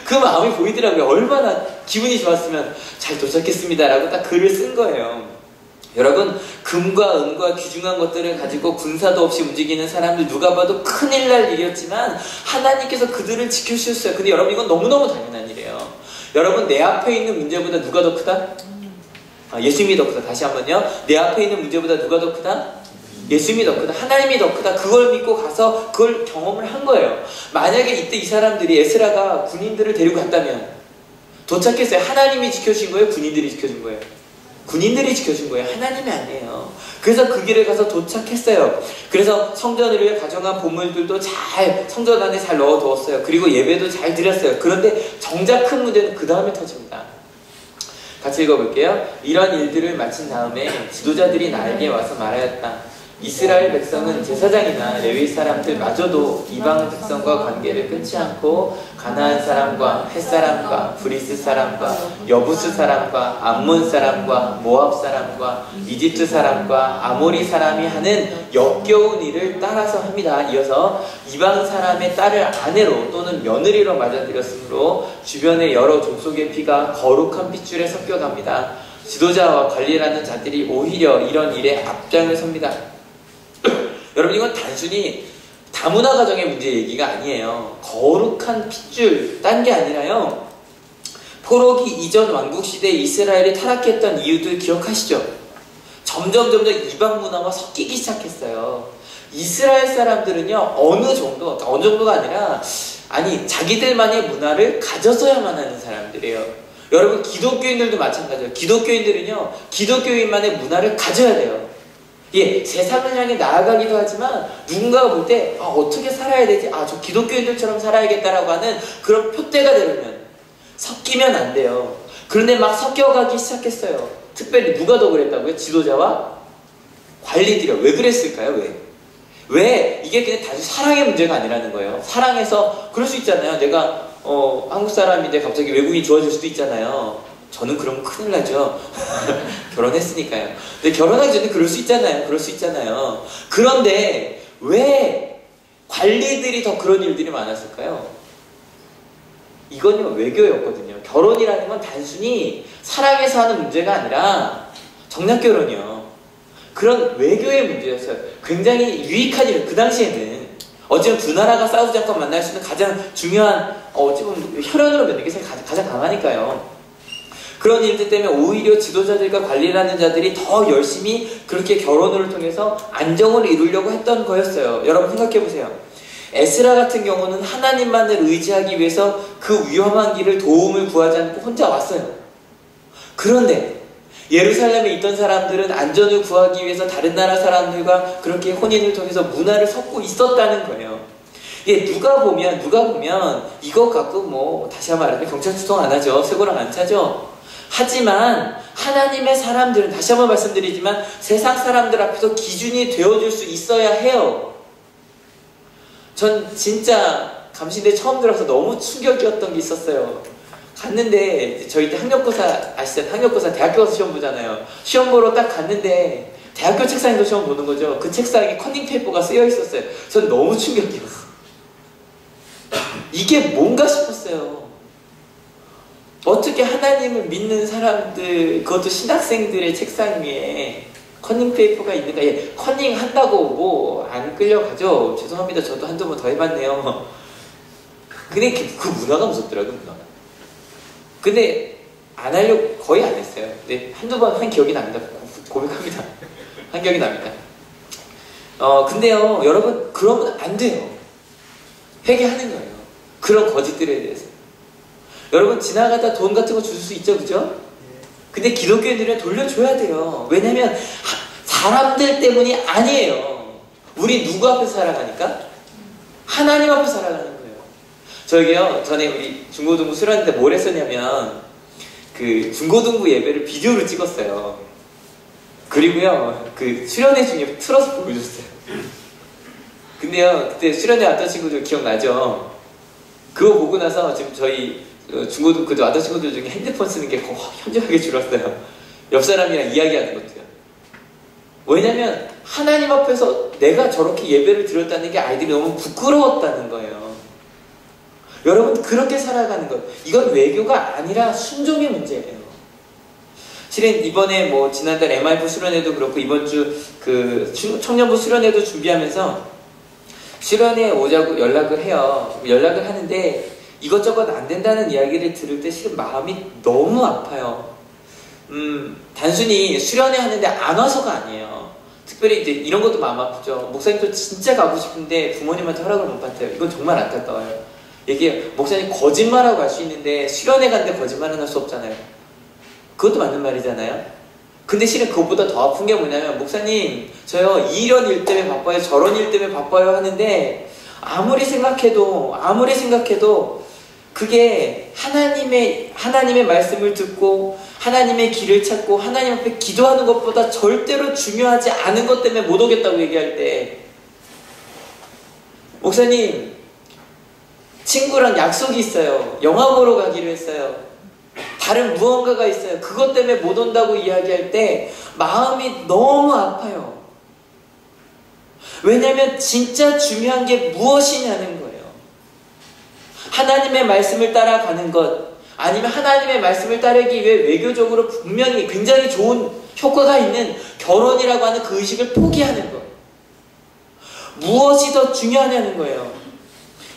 그 마음이 보이더라고요. 얼마나 기분이 좋았으면 잘 도착했습니다 라고 딱 글을 쓴 거예요. 여러분 금과 은과 귀중한 것들을 가지고 군사도 없이 움직이는 사람들 누가 봐도 큰일 날 일이었지만 하나님께서 그들을 지켜주셨어요. 근데 여러분 이건 너무너무 당연한 일이에요. 여러분 내 앞에 있는 문제보다 누가 더 크다? 예수님이 더 크다. 다시 한번요. 내 앞에 있는 문제보다 누가 더 크다? 예수님이 더 크다. 하나님이 더 크다. 그걸 믿고 가서 그걸 경험을 한 거예요. 만약에 이때 이 사람들이 에스라가 군인들을 데리고 갔다면 도착했어요. 하나님이 지켜주신 거예요? 군인들이 지켜준 거예요? 군인들이 지켜준 거예요. 하나님이 아니에요. 그래서 그 길에 가서 도착했어요. 그래서 성전을 위해 가져간 보물들도 잘 성전 안에 잘 넣어두었어요. 그리고 예배도 잘 드렸어요. 그런데 정작 큰 문제는 그 다음에 터집니다. 같이 읽어볼게요. 이런 일들을 마친 다음에 지도자들이 나에게 와서 말하였다. 이스라엘 백성은 제사장이나 레위 사람들마저도 이방 백성과 관계를 끊지 않고 가나안 사람과 헷 사람과 브리스 사람과 여부스 사람과 암몬 사람과 모압 사람과 이집트 사람과 아모리 사람이 하는 역겨운 일을 따라서 합니다. 이어서 이방 사람의 딸을 아내로 또는 며느리로 맞아들였으므로 주변의 여러 족속의 피가 거룩한 핏줄에 섞여갑니다. 지도자와 관리라는 자들이 오히려 이런 일에 앞장을 섭니다. 여러분 이건 단순히 다문화 가정의 문제 얘기가 아니에요. 거룩한 핏줄 딴 게 아니라요. 포로기 이전 왕국시대에 이스라엘이 타락했던 이유들 기억하시죠? 점점 이방 문화와 섞이기 시작했어요. 이스라엘 사람들은요 어느 정도가 아니라 자기들만의 문화를 가져서야만 하는 사람들이에요. 여러분 기독교인들도 마찬가지예요. 기독교인들은요 기독교인만의 문화를 가져야 돼요. 예, 세상을 향해 나아가기도 하지만 누군가가 볼 때 어떻게 살아야 되지? 저 기독교인들처럼 살아야겠다라고 하는 그런 표대가 되려면 섞이면 안 돼요. 그런데 막 섞여가기 시작했어요. 특별히 누가 더 그랬다고요? 지도자와 관리들이요. 왜 그랬을까요? 왜? 이게 그냥 단순히 사랑의 문제가 아니라는 거예요. 사랑해서 그럴 수 있잖아요. 내가 한국 사람인데 갑자기 외국인이 좋아질 수도 있잖아요. 저는 그러면 큰일 나죠. 결혼했으니까요. 근데 결혼하기 전에 그럴 수 있잖아요. 그런데 왜 관리들이 더 그런 일들이 많았을까요? 이건요 외교였거든요. 결혼이라는 건 단순히 사랑해서 하는 문제가 아니라 정략결혼이요. 그런 외교의 문제였어요. 굉장히 유익한 일, 그 당시에는 어찌보면 두 나라가 싸우지 않고 만날 수 있는 가장 중요한 어찌보면 혈연으로 맺는 게 가장 강하니까요. 그런 일들 때문에 오히려 지도자들과 관리하는 자들이 더 열심히 그렇게 결혼을 통해서 안정을 이루려고 했던 거였어요. 여러분 생각해보세요. 에스라 같은 경우는 하나님만을 의지하기 위해서 그 위험한 길을 도움을 구하지 않고 혼자 왔어요. 그런데 예루살렘에 있던 사람들은 안전을 구하기 위해서 다른 나라 사람들과 그렇게 혼인을 통해서 문화를 섞고 있었다는 거예요. 이게 누가 보면 이거 갖고 뭐 다시 한번 말하면 경찰 수송 안 하죠. 세고랑 안 차죠. 하지만 하나님의 사람들은 다시 한번 말씀드리지만 세상 사람들 앞에서 기준이 되어줄 수 있어야 해요. 전 진짜 감신대 처음 들어서 너무 충격이었던 게 있었어요. 갔는데 저희 때 학력고사 아시잖아요. 학력고사 대학교 가서 시험 보잖아요. 시험 보러 딱 갔는데 대학교 책상에서 시험 보는 거죠. 그 책상에 커닝 페이퍼가 쓰여 있었어요. 전 너무 충격이었어요. 이게 뭔가 싶었어요. 어떻게 하나님을 믿는 사람들, 그것도 신학생들의 책상 위에 커닝 페이퍼가 있는가? 예, 커닝 한다고 뭐 안 끌려가죠. 죄송합니다. 저도 한두 번 더 해봤네요. 근데 그 문화가 무섭더라고요. 문화가. 근데 안 하려고 거의 안 했어요. 근데 한두 번 한 기억이 납니다. 고백합니다. 한 기억이 납니다. 근데요, 여러분, 그러면 안 돼요. 회개하는 거예요. 그런 거짓들에 대해서. 여러분, 지나가다 돈 같은 거 줄 수 있죠, 그죠? 근데 기독교인들은 돌려줘야 돼요. 왜냐면 사람들 때문이 아니에요. 우리 누구 앞에서 살아가니까? 하나님 앞에서 살아가는 거예요. 저기요, 전에 우리 중고등부 수련회 때 뭘 했었냐면 그 중고등부 예배를 비디오로 찍었어요. 그리고요, 그 수련회 중에 틀어서 보여줬어요. 근데요, 그때 수련회 왔던 친구들 기억나죠? 그거 보고 나서 지금 저희 중고등부 왔던 친구들 중에 핸드폰 쓰는 게 현저하게 줄었어요. 옆 사람이랑 이야기하는 것도요. 왜냐면 하나님 앞에서 내가 저렇게 예배를 드렸다는 게 아이들이 너무 부끄러웠다는 거예요. 여러분, 그렇게 살아가는 것, 이건 외교가 아니라 순종의 문제예요. 실은 이번에 뭐 지난달 MIF 수련회도 그렇고 이번 주 그 청년부 수련회도 준비하면서 수련회에 오자고 연락을 해요. 연락을 하는데 이것저것 안 된다는 이야기를 들을 때 실은 마음이 너무 아파요. 단순히 수련회 하는데 안 와서가 아니에요. 특별히 이제 이런 것도 마음 아프죠. 목사님도 진짜 가고 싶은데 부모님한테 허락을 못 받아요. 이건 정말 안타까워요. 이게 목사님 거짓말하고 갈 수 있는데 수련회 갔는데 거짓말은 할 수 없잖아요. 그것도 맞는 말이잖아요. 근데 실은 그것보다 더 아픈 게 뭐냐면 목사님 저요 이런 일 때문에 바빠요, 저런 일 때문에 바빠요 하는데 아무리 생각해도 그게 하나님의 말씀을 듣고 하나님의 길을 찾고 하나님 앞에 기도하는 것보다 절대로 중요하지 않은 것 때문에 못 오겠다고 얘기할 때, 목사님 친구랑 약속이 있어요. 영화 보러 가기로 했어요. 다른 무언가가 있어요. 그것 때문에 못 온다고 이야기할 때 마음이 너무 아파요. 왜냐하면 진짜 중요한 게 무엇이냐는 거예요. 하나님의 말씀을 따라가는 것, 아니면 하나님의 말씀을 따르기 위해 외교적으로 분명히 굉장히 좋은 효과가 있는 결혼이라고 하는 그 의식을 포기하는 것. 무엇이 더 중요하냐는 거예요.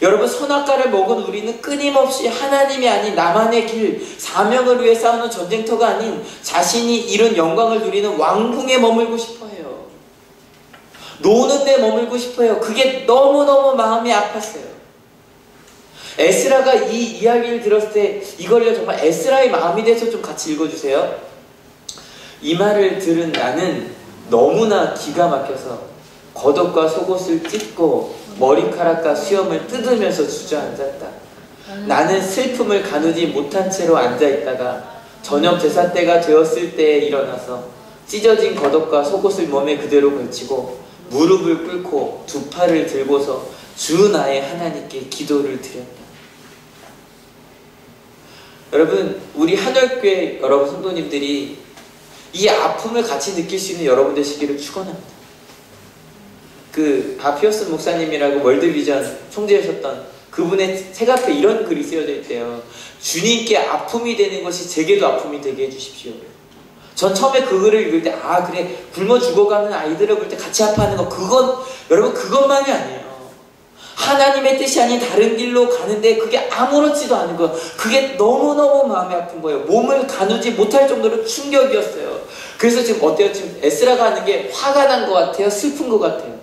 여러분, 선악과를 먹은 우리는 끊임없이 하나님이 아닌 나만의 길, 사명을 위해 싸우는 전쟁터가 아닌 자신이 이룬 영광을 누리는 왕궁에 머물고 싶어해요. 노는 데 머물고 싶어요. 그게 너무너무 마음이 아팠어요. 에스라가 이 이야기를 들었을 때 이걸요 정말 에스라의 마음이 돼서 좀 같이 읽어주세요. 이 말을 들은 나는 너무나 기가 막혀서 겉옷과 속옷을 찢고 머리카락과 수염을 뜯으면서 주저앉았다. 나는 슬픔을 가누지 못한 채로 앉아있다가 저녁 제사 때가 되었을 때에 일어나서 찢어진 겉옷과 속옷을 몸에 그대로 걸치고 무릎을 꿇고 두 팔을 들고서 주 나의 하나님께 기도를 드렸다. 여러분, 우리 한월교회 여러분 성도님들이 이 아픔을 같이 느낄 수 있는 여러분 되시기를 축원합니다. 그 바피어스 목사님이라고 월드비전 총재하셨던 그분의 책 앞에 이런 글이 쓰여져 있대요. 주님께 아픔이 되는 것이 제게도 아픔이 되게 해주십시오. 전 처음에 그 글을 읽을 때 그래, 굶어 죽어가는 아이들을 볼 때 같이 아파하는 거, 그건 여러분 그것만이 아니에요. 하나님의 뜻이 아닌 다른 길로 가는데 그게 아무렇지도 않은 거, 그게 너무너무 마음이 아픈 거예요. 몸을 가누지 못할 정도로 충격이었어요. 그래서 지금 지금 에스라가 하는 게 화가 난 것 같아요? 슬픈 것 같아요?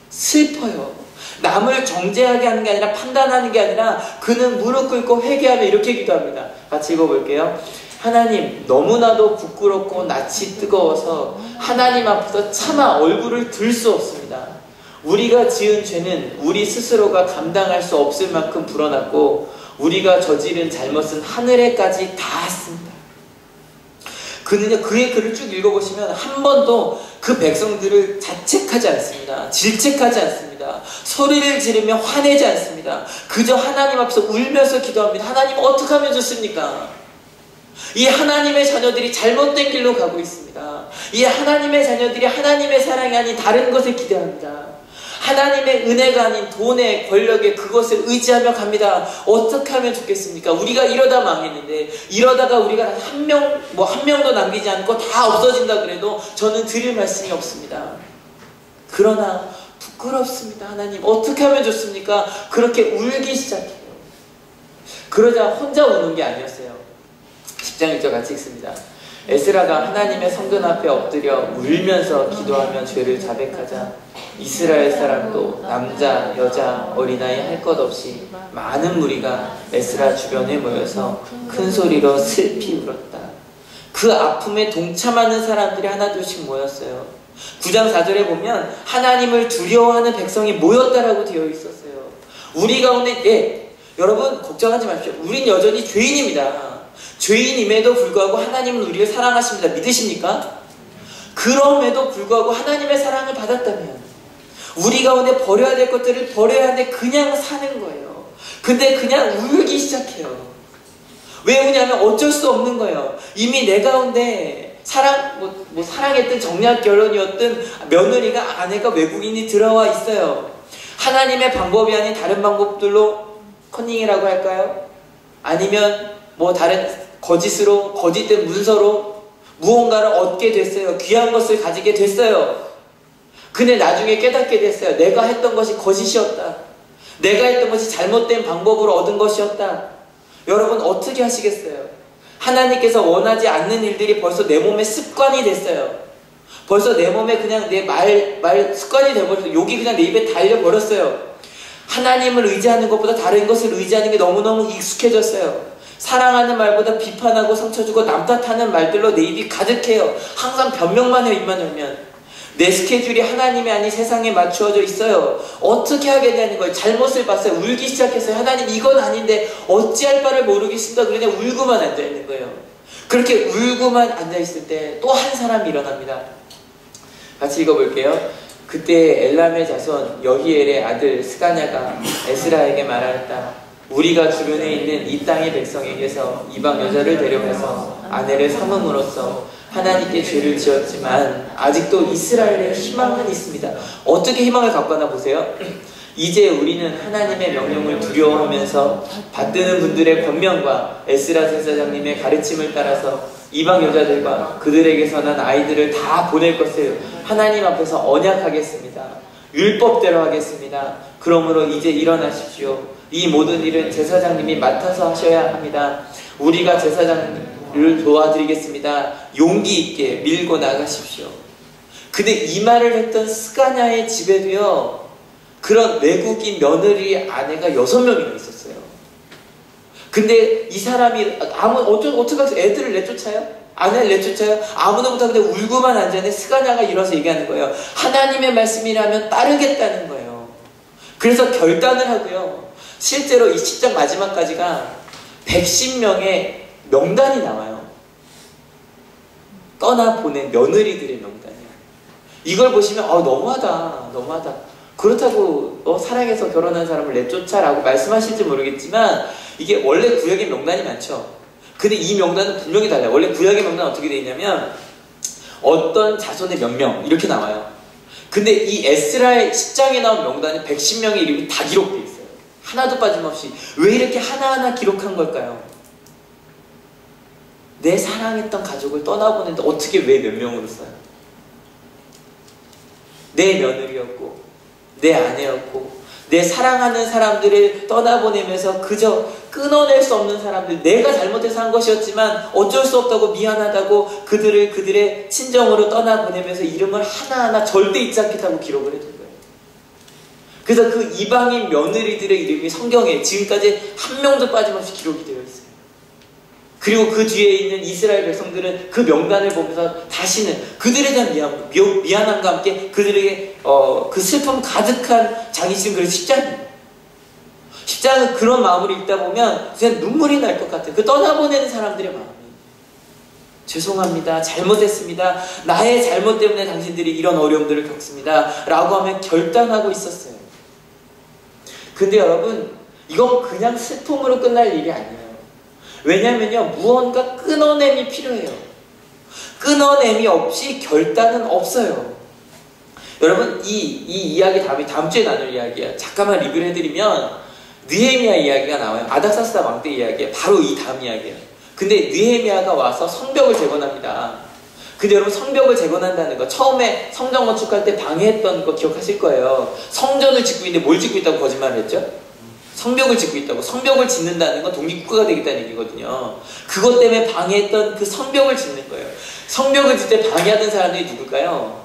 슬퍼요. 남을 정죄하게 하는 게 아니라 판단하는 게 아니라 그는 무릎 꿇고 회개하며 이렇게 기도합니다. 같이 읽어볼게요. 하나님, 너무나도 부끄럽고 낯이 뜨거워서 하나님 앞에서 차마 얼굴을 들 수 없습니다. 우리가 지은 죄는 우리 스스로가 감당할 수 없을 만큼 불어났고 우리가 저지른 잘못은 하늘에까지 닿았습니다. 그는요, 그의 글을 쭉 읽어보시면 한 번도 그 백성들을 자책하지 않습니다. 질책하지 않습니다. 소리를 지르며 화내지 않습니다. 그저 하나님 앞에서 울면서 기도합니다. 하나님, 어떻게 하면 좋습니까? 이 하나님의 자녀들이 잘못된 길로 가고 있습니다. 이 하나님의 자녀들이 하나님의 사랑이 아닌 다른 것을 기대합니다. 하나님의 은혜가 아닌 돈에, 권력에 그것을 의지하며 갑니다. 어떻게 하면 좋겠습니까? 우리가 이러다 망했는데, 이러다가 우리가 한 명도 남기지 않고 다 없어진다 그래도 저는 드릴 말씀이 없습니다. 그러나 부끄럽습니다. 하나님, 어떻게 하면 좋습니까? 그렇게 울기 시작해요. 그러자 혼자 우는 게 아니었어요. 10장 1절 같이 읽습니다. 에스라가 하나님의 성전 앞에 엎드려 울면서 기도하며 죄를 자백하자 이스라엘 사람도 남자, 여자, 어린아이 할 것 없이 많은 무리가 에스라 주변에 모여서 큰 소리로 슬피 울었다. 그 아픔에 동참하는 사람들이 하나둘씩 모였어요. 9장 4절에 보면 하나님을 두려워하는 백성이 모였다라고 되어 있었어요. 우리 가운데 여러분 걱정하지 마십시오. 우린 여전히 죄인입니다. 죄인임에도 불구하고 하나님은 우리를 사랑하십니다. 믿으십니까? 그럼에도 불구하고 하나님의 사랑을 받았다면 우리 가운데 버려야 될 것들을 버려야 하는데 그냥 사는 거예요. 근데 그냥 울기 시작해요. 왜 우냐면 어쩔 수 없는 거예요. 이미 내 가운데 사랑했던 정략 결혼이었던 며느리가 아내가 외국인이 들어와 있어요. 하나님의 방법이 아닌 다른 방법들로 커닝이라고 할까요? 아니면 다른 거짓으로, 거짓된 문서로 무언가를 얻게 됐어요. 귀한 것을 가지게 됐어요. 근데 나중에 깨닫게 됐어요. 내가 했던 것이 거짓이었다. 내가 했던 것이 잘못된 방법으로 얻은 것이었다. 여러분 어떻게 하시겠어요? 하나님께서 원하지 않는 일들이 벌써 내 몸에 습관이 됐어요. 벌써 내 몸에 그냥 내 말 습관이 돼버렸어요. 욕이 그냥 내 입에 달려버렸어요. 하나님을 의지하는 것보다 다른 것을 의지하는 게 너무너무 익숙해졌어요. 사랑하는 말보다 비판하고 상처 주고 남 탓하는 말들로 내 입이 가득해요. 항상 변명만 해요. 입만 열면. 내 스케줄이 하나님이 아닌 세상에 맞추어져 있어요. 어떻게 하겠냐는 거예요. 잘못을 봤어요. 울기 시작했어요. 하나님, 이건 아닌데 어찌할 바를 모르겠습니다. 그러냐 울고만 앉아있는 거예요. 그렇게 울고만 앉아있을 때 또 한 사람이 일어납니다. 같이 읽어볼게요. 그때 엘람의 자손 여히엘의 아들 스가냐가 에스라에게 말하였다. 우리가 주변에 있는 이 땅의 백성에게서 이방 여자를 데려가서 아내를 삼음으로써 하나님께 죄를 지었지만 아직도 이스라엘에 희망은 있습니다. 어떻게 희망을 갖고 하나 보세요. 이제 우리는 하나님의 명령을 두려워하면서 받드는 분들의 권면과 에스라 제사장님의 가르침을 따라서 이방 여자들과 그들에게서 난 아이들을 다 보낼 것을 하나님 앞에서 언약하겠습니다. 율법대로 하겠습니다. 그러므로 이제 일어나십시오. 이 모든 일은 제사장님이 맡아서 하셔야 합니다. 우리가 제사장을 도와드리겠습니다. 용기 있게 밀고 나가십시오. 근데 이 말을 했던 스가냐의 집에도요, 그런 외국인 며느리 아내가 6명이나 있었어요. 근데 이 사람이 어떻게 해서 애들을 내쫓아요? 아내를 내쫓아요? 아무도 못하고 그냥 울고만 앉았는데 스가냐가 일어서 얘기하는 거예요. 하나님의 말씀이라면 따르겠다는 거예요. 그래서 결단을 하고요. 실제로 이 10장 마지막까지가 110명의 명단이 나와요. 떠나보낸 며느리들의 명단이에요. 이걸 보시면 너무하다. 그렇다고 사랑해서 결혼한 사람을 내쫓아라고 말씀하실지 모르겠지만 이게 원래 구약의 명단이 많죠. 근데 이 명단은 분명히 달라요. 원래 구약의 명단은 어떻게 되어 있냐면 어떤 자손의 몇 명 이렇게 나와요. 근데 이 에스라의 10장에 나온 명단은 110명의 이름이 다 기록되어 있어요. 하나도 빠짐없이. 왜 이렇게 하나하나 기록한 걸까요? 내 사랑했던 가족을 떠나보는데 어떻게 왜 몇 명으로 써요? 내 며느리였고 내 아내였고 내 사랑하는 사람들을 떠나보내면서 그저 끊어낼 수 없는 사람들, 내가 잘못해서 한 것이었지만 어쩔 수 없다고 미안하다고 그들을 그들의 친정으로 떠나보내면서 이름을 하나하나 절대 잊지 않겠다고 기록을 해둔 거예요. 그래서 그 이방인 며느리들의 이름이 성경에 지금까지 한 명도 빠짐없이 기록이 되어 있어요. 그리고 그 뒤에 있는 이스라엘 백성들은 그 명단을 보면서 다시는 그들에 대한 미안함과 함께 그들에게 그 슬픔 가득한 장이신 그런 십자가입니다. 십자가는 그런 마음으로 읽다 보면 그냥 눈물이 날 것 같아요. 그 떠나보내는 사람들의 마음이. 죄송합니다. 잘못했습니다. 나의 잘못 때문에 당신들이 이런 어려움들을 겪습니다. 라고 하며 결단하고 있었어요. 근데 여러분, 이건 그냥 슬픔으로 끝날 일이 아니에요. 왜냐면요, 무언가 끊어냄이 필요해요. 끊어냄이 없이 결단은 없어요. 여러분, 이 이야기 다음 주에 나눌 이야기야. 잠깐만 리뷰를 해드리면 느헤미야 이야기가 나와요. 아닥사스다 왕 때 이야기예요. 바로 이 다음 이야기예요. 근데 느헤미야가 와서 성벽을 재건합니다. 근데 여러분, 성벽을 재건한다는 거, 처음에 성전 건축할 때 방해했던 거 기억하실 거예요. 성전을 짓고 있는데 뭘 짓고 있다고 거짓말을 했죠? 성벽을 짓고 있다고. 성벽을 짓는다는 건 독립국가가 되겠다는 얘기거든요. 그것 때문에 방해했던 그 성벽을 짓는 거예요. 성벽을 짓을 때 방해하던 사람들이 누굴까요?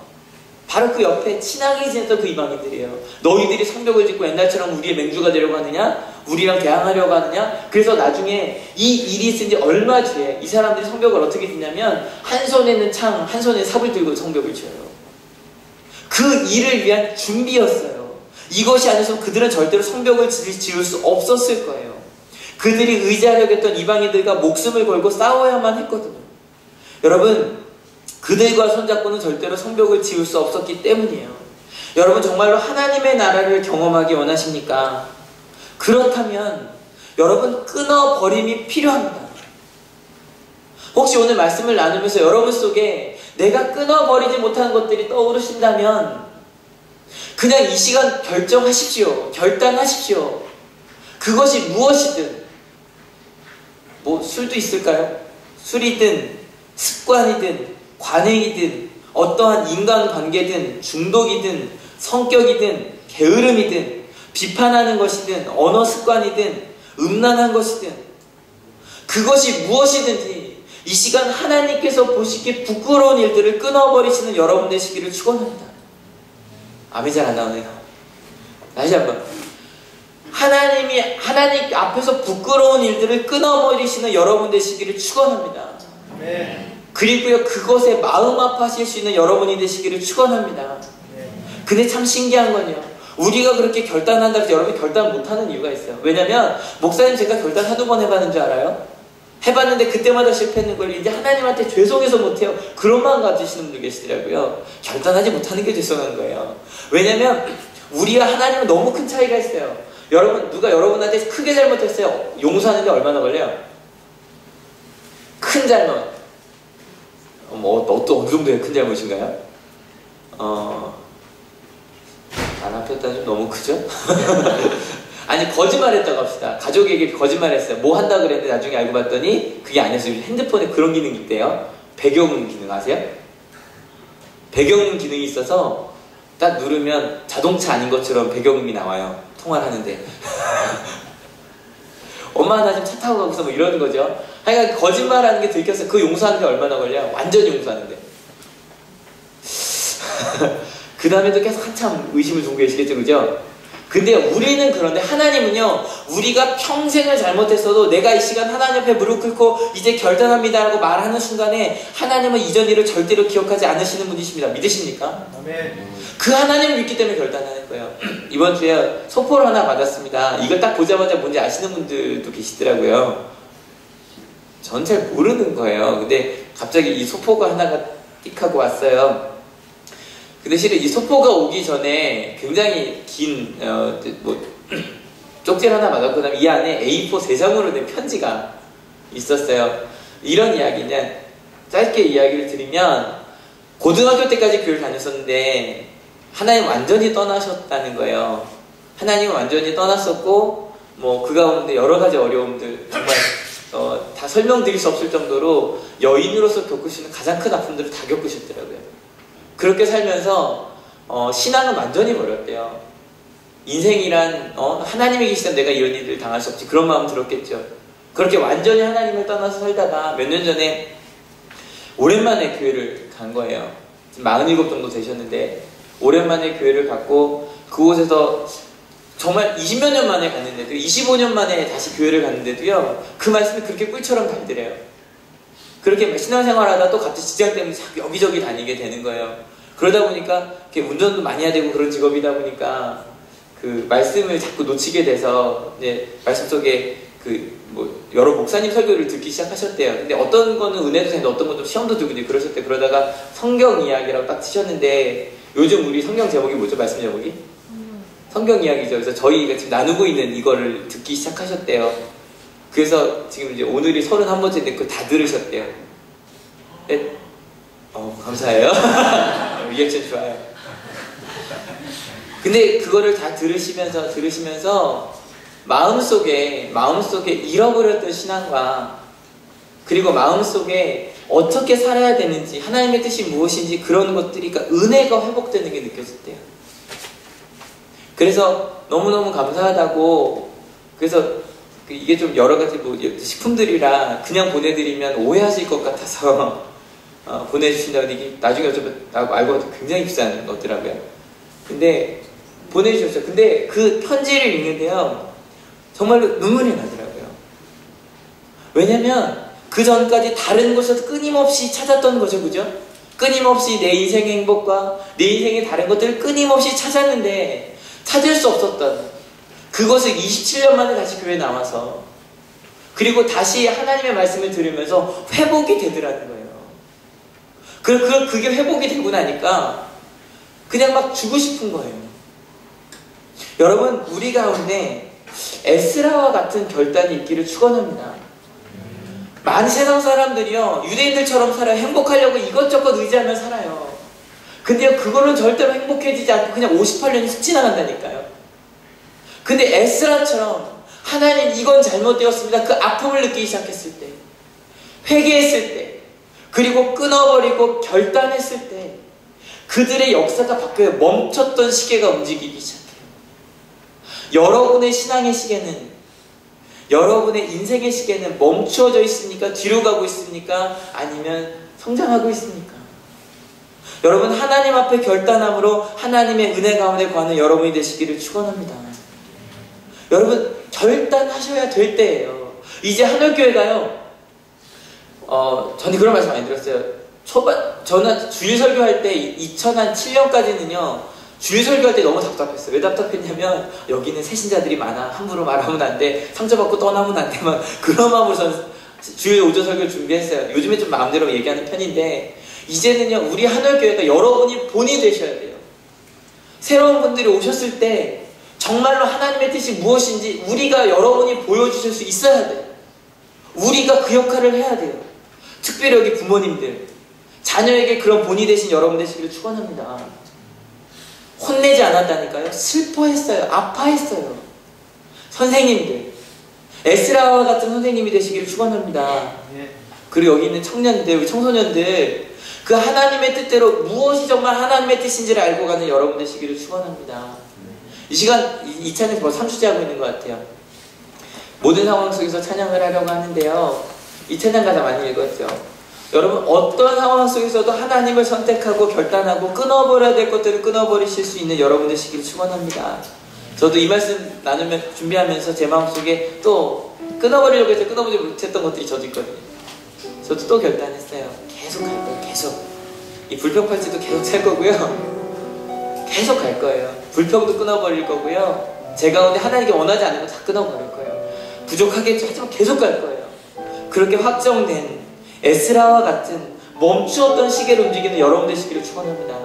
바로 그 옆에 친하게 지냈던 그 이방인들이에요. 너희들이 성벽을 짓고 옛날처럼 우리의 맹주가 되려고 하느냐? 우리랑 대항하려고 하느냐? 그래서 나중에 이 일이 있은 지 얼마 뒤에 이 사람들이 성벽을 어떻게 짓냐면 한 손에는 창, 한 손에 삽을 들고 성벽을 지어요. 그 일을 위한 준비였어요. 이것이 아니었으면 그들은 절대로 성벽을 지을 수 없었을 거예요. 그들이 의지하려고 했던 이방인들과 목숨을 걸고 싸워야만 했거든요. 여러분, 그들과 손잡고는 절대로 성벽을 지을 수 없었기 때문이에요. 여러분, 정말로 하나님의 나라를 경험하기 원하십니까? 그렇다면 여러분, 끊어버림이 필요합니다. 혹시 오늘 말씀을 나누면서 여러분 속에 내가 끊어버리지 못한 것들이 떠오르신다면 그냥 이 시간 결정하십시오. 결단하십시오. 그것이 무엇이든, 뭐 술도 있을까요? 술이든 습관이든 관행이든 어떠한 인간관계든 중독이든 성격이든 게으름이든 비판하는 것이든 언어 습관이든 음란한 것이든 그것이 무엇이든지 이 시간 하나님께서 보시기에 부끄러운 일들을 끊어버리시는 여러분 되시기를 축원합니다. 아멘. 잘 안 나오네요. 다시 한번. 하나님 앞에서 부끄러운 일들을 끊어버리시는 여러분 되시기를 축원합니다. 그리고요, 그것에 마음 아파하실 수 있는 여러분이 되시기를 축원합니다. 근데 참 신기한 건요, 우리가 그렇게 결단한다고 해서 여러분이 결단 못하는 이유가 있어요. 왜냐면 목사님, 제가 결단 한두 번 해봤는 줄 알아요? 해봤는데 그때마다 실패했는 걸 이제 하나님한테 죄송해서 못해요. 그런 마음 가지시는 분들 계시더라고요. 결단하지 못하는 게 죄송한 거예요. 왜냐면 우리와 하나님은 너무 큰 차이가 있어요. 여러분, 누가 여러분한테 크게 잘못했어요. 용서하는데 얼마나 걸려요? 큰 잘못. 또 어느 정도의 큰 잘못인가요? 안 아팠다 좀 너무 크죠? 아니, 거짓말했다고 합시다. 가족에게 거짓말했어요. 뭐 한다 그랬는데 나중에 알고 봤더니 그게 아니었어요. 핸드폰에 그런 기능이 있대요. 배경음 기능 아세요? 배경음 기능이 있어서 딱 누르면 자동차 아닌 것처럼 배경음이 나와요. 통화를 하는데. 엄마 나 지금 차 타고 가고서 뭐 이러는 거죠. 하여간 거짓말하는 게 들켰어요. 그 용서하는데 얼마나 걸려? 완전히 용서하는데. 그 다음에도 계속 한참 의심을 두고 계시겠죠, 그죠? 근데 우리는 그런데 하나님은요, 우리가 평생을 잘못했어도 내가 이 시간 하나님 앞에 무릎 꿇고 이제 결단합니다 라고 말하는 순간에 하나님은 이전 일을 절대로 기억하지 않으시는 분이십니다. 믿으십니까? 아멘. 그 하나님을 믿기 때문에 결단하는 거예요. 이번 주에 소포를 하나 받았습니다. 이걸 딱 보자마자 뭔지 아시는 분들도 계시더라고요. 전 잘 모르는 거예요. 근데 갑자기 이 소포가 하나가 띡 하고 왔어요. 근데 실은 이 소포가 오기 전에 굉장히 긴 쪽지를 하나 받았고, 그 다음에 이 안에 A4 3장으로 된 편지가 있었어요. 이런 이야기냐, 짧게 이야기를 드리면, 고등학교 때까지 교회를 다녔었는데 하나님 완전히 떠나셨다는 거예요. 하나님은 완전히 떠났었고, 뭐 그 가운데 여러 가지 어려움들, 정말 다 설명드릴 수 없을 정도로 여인으로서 겪으시는 가장 큰 아픔들을 다 겪으셨더라고요. 그렇게 살면서 신앙은 완전히 버렸대요. 인생이란 하나님이 계시다면 내가 이런 일을 당할 수 없지, 그런 마음 들었겠죠. 그렇게 완전히 하나님을 떠나서 살다가 몇 년 전에 오랜만에 교회를 간 거예요. 47 정도 되셨는데 오랜만에 교회를 갔고, 그곳에서 정말 20몇 년 만에 갔는데도 25년 만에 다시 교회를 갔는데도요 그 말씀이 그렇게 꿀처럼 달더래요. 그렇게 신앙생활하다 또 갑자기 직장 때문에 자꾸 여기저기 다니게 되는 거예요. 그러다 보니까 이렇게 운전도 많이 해야 되고 그런 직업이다 보니까 그 말씀을 자꾸 놓치게 돼서 이제 말씀 속에 그 뭐 여러 목사님 설교를 듣기 시작하셨대요. 근데 어떤 거는 은혜도 되는데 어떤 것도 시험도 들고 그러셨대요. 그러다가 성경 이야기라고 딱 치셨는데 요즘 우리 성경 제목이 뭐죠? 말씀 제목이? 성경 이야기죠. 그래서 저희가 지금 나누고 있는 이거를 듣기 시작하셨대요. 그래서 지금 이제 오늘이 31번째인데 그걸 다 들으셨대요. 네? 감사해요. 리액션 좋아요. 근데 그거를 다 들으시면서 마음속에 잃어버렸던 신앙과 그리고 마음속에 어떻게 살아야 되는지 하나님의 뜻이 무엇인지 그런 것들이 그러니까 은혜가 회복되는 게 느껴졌대요. 그래서 너무너무 감사하다고 그래서 이게 좀 여러 가지 뭐 식품들이라 그냥 보내드리면 오해하실 것 같아서 보내주신다고 이게 나중에 알고 봤더니 굉장히 비싼 거더라고요. 근데 보내주셨어요. 근데 그 편지를 읽는데요 정말로 눈물이 나더라고요. 왜냐면 그 전까지 다른 곳에서 끊임없이 찾았던 거죠. 그죠? 끊임없이 내 인생의 행복과 내 인생의 다른 것들을 끊임없이 찾았는데 찾을 수 없었던 그것을 27년 만에 다시 교회에 나와서 그리고 다시 하나님의 말씀을 들으면서 회복이 되더라는 거예요. 그게 회복이 되고 나니까 그냥 막 주고 싶은 거예요. 여러분 우리 가운데 에스라와 같은 결단이 있기를 축원합니다. 많은 세상 사람들이요 유대인들처럼 살아요. 행복하려고 이것저것 의지하며 살아요. 근데요 그거는 절대로 행복해지지 않고 그냥 58년이 훅 지나간다니까요. 근데 에스라처럼 하나님 이건 잘못되었습니다. 그 아픔을 느끼기 시작했을 때 회개했을 때 그리고 끊어버리고 결단했을 때 그들의 역사가 바뀌어요. 멈췄던 시계가 움직이기 시작해요. 여러분의 신앙의 시계는 여러분의 인생의 시계는 멈추어져 있습니까? 뒤로 가고 있습니까? 아니면 성장하고 있습니까? 여러분 하나님 앞에 결단함으로 하나님의 은혜 가운데 거하는 여러분이 되시기를 축원합니다. 여러분 결단하셔야 될 때예요. 이제 하늘교회가요 저는 그런 말씀 많이 들었어요. 저는 주일 설교할 때 2007년까지는요 주일 설교할 때 너무 답답했어요. 왜 답답했냐면 여기는 새신자들이 많아. 함부로 말하면 안 돼. 상처받고 떠나면 안 돼. 막 그런 마음으로 저는 주일 오전 설교를 준비했어요. 요즘에 좀 마음대로 얘기하는 편인데 이제는요 우리 하늘교회가 여러분이 본이 되셔야 돼요. 새로운 분들이 오셨을 때 정말로 하나님의 뜻이 무엇인지 우리가 여러분이 보여주실 수 있어야 돼요. 우리가 그 역할을 해야 돼요. 특별히 여기 부모님들 자녀에게 그런 본이 되신 여러분 되시기를 축원합니다. 혼내지 않았다니까요. 슬퍼했어요. 아파했어요. 선생님들 에스라와 같은 선생님이 되시기를 축원합니다. 그리고 여기 있는 청년들, 우리 청소년들 그 하나님의 뜻대로 무엇이 정말 하나님의 뜻인지를 알고 가는 여러분 되시기를 축원합니다. 이 시간 이 찬양에서 벌써 3주째 하고 있는 것 같아요. 모든 상황 속에서 찬양을 하려고 하는데요 이 찬양 가사 많이 읽었죠. 여러분 어떤 상황 속에서도 하나님을 선택하고 결단하고 끊어버려야 될 것들을 끊어버리실 수 있는 여러분 되시기를 축원합니다. 저도 이 말씀 나누면 준비하면서 제 마음속에 또 끊어버리려고 해서 끊어보지 못했던 것들이 저도 있거든요. 저도 또 결단했어요. 계속 갈 거예요. 계속 이 불평팔찌도 계속 찰 거고요 계속 갈 거예요. 불평도 끊어버릴 거고요 제 가운데 하나님께 원하지 않는 거 다 끊어버릴 거예요. 부족하겠죠. 하지만 계속 갈 거예요. 그렇게 확정된 에스라와 같은 멈추었던 시계를 움직이는 여러분 되시기를 축원합니다.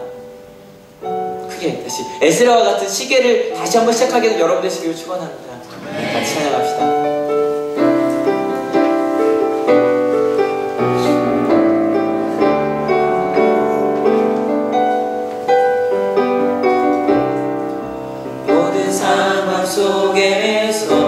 크게 다시 에스라와 같은 시계를 다시 한번 시작하게 된 여러분 되시기를 축원합니다. 같이 찬양합시다. 모든 상황 속에서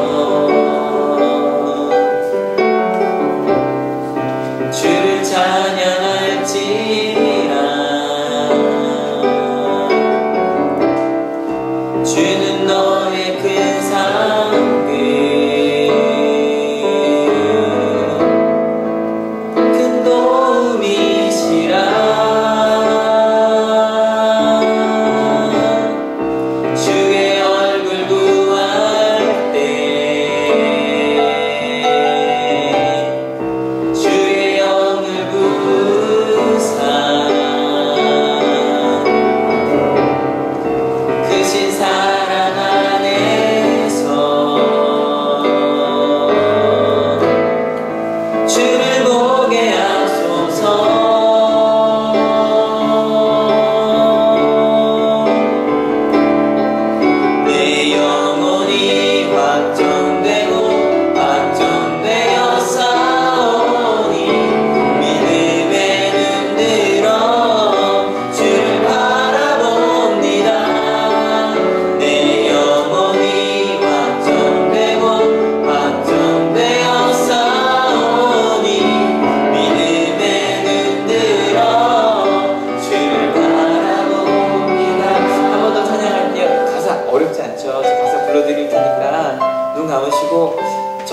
주는 너의 큰 사랑을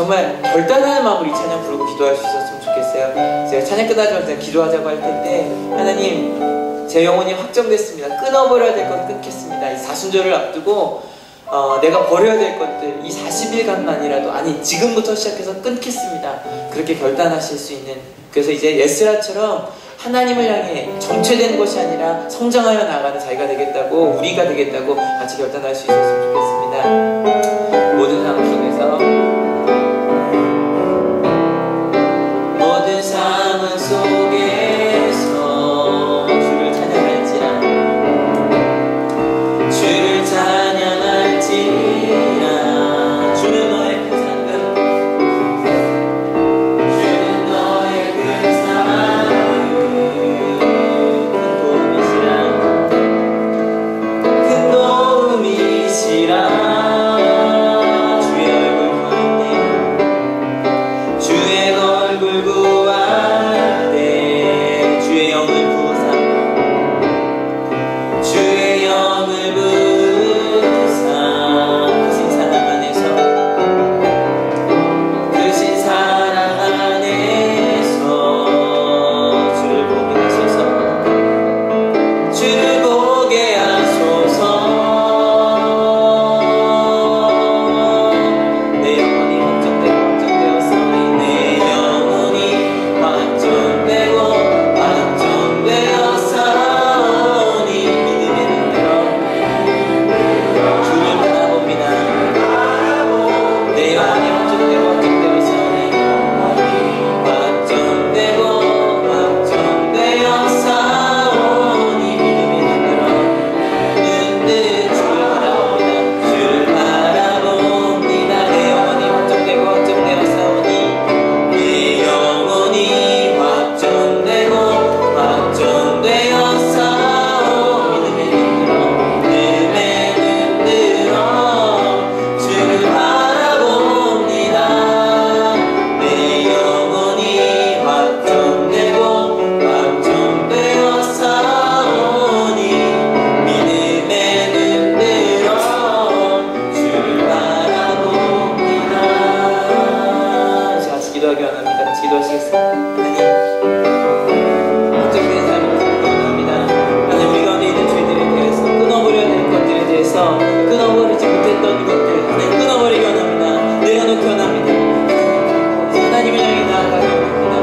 정말 결단하는 마음으로 이 찬양 부르고 기도할 수 있었으면 좋겠어요. 제가 찬양 끝나자마자 기도하자고 할 텐데, 하나님, 제 영혼이 확정됐습니다. 끊어버려야 될 건 끊겠습니다. 이 사순절을 앞두고 내가 버려야 될 것들, 이 40일간만이라도, 아니 지금부터 시작해서 끊겠습니다. 그렇게 결단하실 수 있는, 그래서 이제 에스라처럼 하나님을 향해 정체된 것이 아니라 성장하여 나가는 자기가 되겠다고, 우리가 되겠다고 같이 결단할 수 있었으면 좋겠습니다. 모든 상황 속에서, 모든 상황 속에서 주를 찬양할지라, 주를 찬양할지라. 주는 너의 큰 상급, 주는 너의 큰 상급, 큰 도움이시라. 주의 얼굴 구할 때, 주의 얼굴 구할 때, 주의 영을 부으사, 주의 영을 부으사. 크신 사랑 안에서, 크신 사랑 안에서 주를 보게 하소서, 주를 보게 하소서. 내 영혼이 확정되었으니, 내 영혼이 확정되고 확정되었사오니 믿음의 눈으로 주를 바라봅니다. 내 영혼이 확정되고 확정되었사오니, 확정되고 확정되었사오니 믿음의 눈으로 주를 바라봅니다. 주를 바라봅니다. 내 영혼이 확정되고 확정되었사오니, 내 영혼이 확정되고 확정되었사오니 믿음의 눈으로 주를 바라봅니다. 내 영혼이 확정되고 확정되었사오니 믿음의 눈으로 주를 바라봅니다. 같이 기도하기 원합니다. 같이 기도하시겠습니다. 하나님, 확정된 삶을 원합니다. 하나님, 우리 가운데 있는 죄들에 대해서, 끊어버려야 될 것들에 대해서, 끊어버리지 못했던 것들, 하나님 끊어버리기 원합니다. 내려놓기 원합니다. 하나님을 향해 나아가기 원합니다.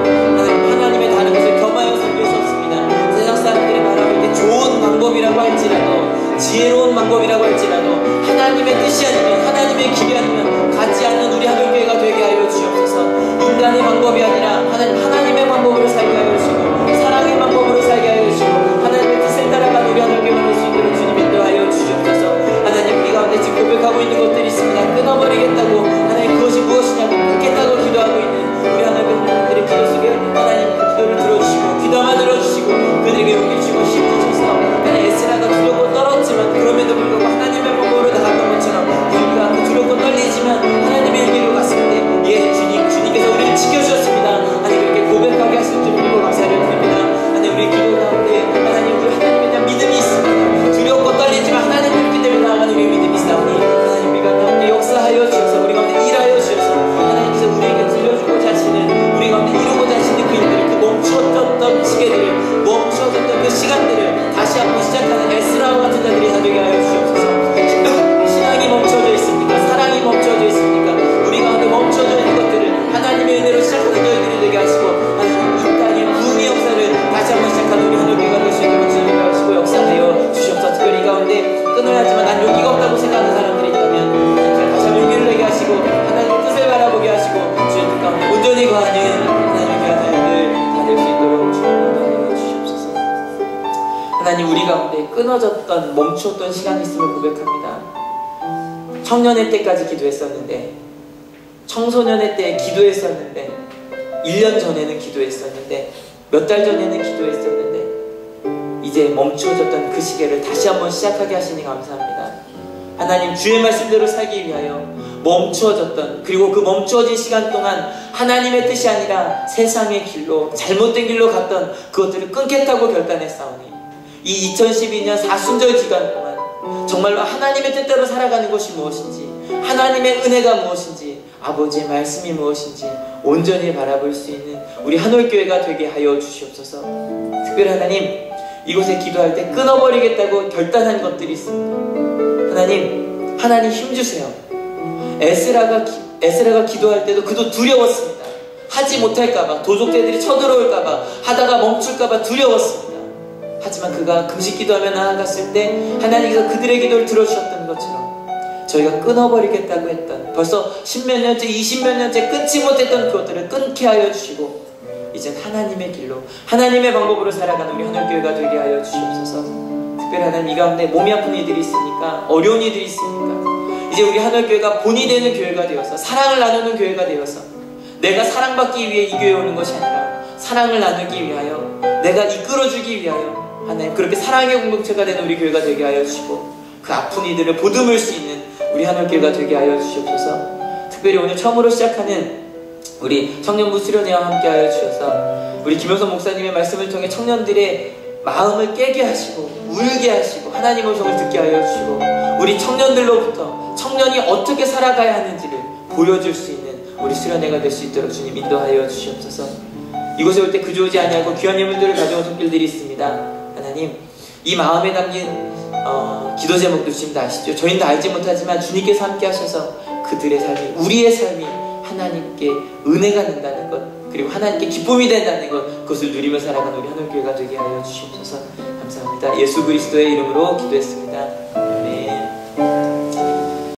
하나님, 하나님의 다른 것을 겸하여 섬길 수 없습니다. 세상 사람들이 말하고 이게 좋은 방법이라고 할지라도, 지혜로운 방법이라고 할지라도, 하나님의 뜻이 아니면, 하나님의 길이 아니면 가지 않는 우리 하늘교회가 되게 하여 주옵소서. 인간의 방법이 아니라 하나님의 방법으로 살게 하여 주시고, 사랑의 방법으로 살게 하여 주시고, 하나님의 뜻을 따라가는 우리 하늘교회가 될 수 있도록 주님 인도하여 주시옵소서. 하나님, 우리 가운데 지금 고백하고 있는 것들이 있습니다. 끊어버리겠다고, 하나님 그것이 무엇이냐고 끊겠다고 기도하고 있는 우리 하늘교회들의 기도 속에 하나님 그 기도를 들어주시고, 귀담아 들어주시고, 그들에게 용기 주시고 힘 주셔서, 하나님 에스라가 두렵고 떨었지만 그럼에도 불구하고 하나님의 방법으로 나갔던 것처럼, 우리가 그 두렵고 떨리지만 하나님의 일기로 갔을 때, 예 주님께서 우리를 지켜주셨습니다. 하나님, 이렇게 고백하게 하시는 줄 믿고 감사를 드립니다. 하나님, 우리 기도 가운데 하나님, 우리 하나님에 대한 믿음이 있습니다. 두렵고 떨리지만 하나님을 믿기 때문에 나아가는 우리의 믿음이 있사오니, 하나님 우리가 가운데 역사하여 주셔서, 우리 가운데 일하여 주셔서, 하나님께서 우리에게 들려주고자 하시는, 우리 가운데 이루고자 하시는 그 일들을, 그 멈추었던 시계들을, 멈추었던 그 시간들을 다시 한번 시작하는 에스라와 같은 자들이 다 되게 하여 주옵소서. 신앙이 멈춰져 있습니까? 사랑이 멈춰져 있습니까? 우리 가운데 멈춰져 있는 것들을 하나님의 은혜로 시작하는 저희들이 되게 하시고, 하나님 이 땅의 부흥의 역사를 다시 한번 시작하는 우리 하늘교회가 될 수 있도록 주님이 하시고 역사하여 주시옵소서. 특별히 이 가운데 끊어야 하지만 난 용기가 없다고 생각하는 사람들이 있다면, 하나님 다시 한번 용기를 내게 하시고, 하나님의 뜻을 바라보게 하시고, 주의 뜻 가운데 온전히 거하는 하나님의 귀한 자녀들 다 될 수 있도록 주님 인도하여 주시옵소서. 하나님, 우리 가운데 끊어졌던, 멈추었던 시간이 있음을 고백합니다. 청년의 때까지 기도했었는데, 청소년의 때 기도했었는데, 1년 전에는 기도했었는데, 몇 달 전에는 기도했었는데, 이제 멈추어졌던 그 시계를 다시 한번 시작하게 하시니 감사합니다. 하나님, 주의 말씀대로 살기 위하여 멈추어졌던, 그리고 그 멈추어진 시간 동안 하나님의 뜻이 아니라 세상의 길로, 잘못된 길로 갔던 그것들을 끊겠다고 결단했사오니, 이 2012년 사순절 기간 동안 정말로 하나님의 뜻대로 살아가는 것이 무엇인지, 하나님의 은혜가 무엇인지, 아버지의 말씀이 무엇인지 온전히 바라볼 수 있는 우리 한올교회가 되게 하여 주시옵소서. 특별히 하나님, 이곳에 기도할 때 끊어버리겠다고 결단한 것들이 있습니다. 하나님 힘주세요. 에스라가 기도할 때도 그도 두려웠습니다. 하지 못할까봐, 도적들이 쳐들어올까봐, 하다가 멈출까봐 두려웠습니다. 하지만 그가 금식 기도하며 나아갔을 때 하나님께서 그들의 기도를 들어주셨던 것처럼 저희가 끊어버리겠다고 했던, 벌써 10몇 년째, 20몇 년째 끊지 못했던 그것들을 끊게 하여 주시고, 이젠 하나님의 길로, 하나님의 방법으로 살아가는 우리 한올교회가 되게 하여 주시옵소서. 특별히 하나님, 이 가운데 몸이 아픈 이들이 있으니까, 어려운 이들이 있으니까, 이제 우리 한올교회가 본이 되는 교회가 되어서, 사랑을 나누는 교회가 되어서, 내가 사랑받기 위해 이 교회에 오는 것이 아니라 사랑을 나누기 위하여, 내가 이끌어주기 위하여, 하나님 그렇게 사랑의 공동체가 되는 우리 교회가 되게 하여 주시고, 그 아픈 이들을 보듬을 수 있는 우리 한올교회가 되게 하여 주시옵소서. 특별히 오늘 처음으로 시작하는 우리 청년부 수련회와 함께 하여 주셔서 우리 김효선 목사님의 말씀을 통해 청년들의 마음을 깨게 하시고 울게 하시고 하나님의 음성을 듣게 하여 주시고, 우리 청년들로부터 청년이 어떻게 살아가야 하는지를 보여줄 수 있는 우리 수련회가 될 수 있도록 주님 인도하여 주시옵소서. 이곳에 올 때 그저 오지 아니하고 귀한 예물들을 가져온 손길들이 있습니다. 하나님, 이 마음에 담긴 기도 제목도 주님 다 아시죠? 저희는 다 알지 못하지만 주님께서 함께 하셔서 그들의 삶이, 우리의 삶이 하나님께 은혜가 된다는 것, 그리고 하나님께 기쁨이 된다는 것, 그것을 누리며 살아가는 우리 한올교회가 되게 하여 주시옵소서. 감사합니다. 예수 그리스도의 이름으로 기도했습니다.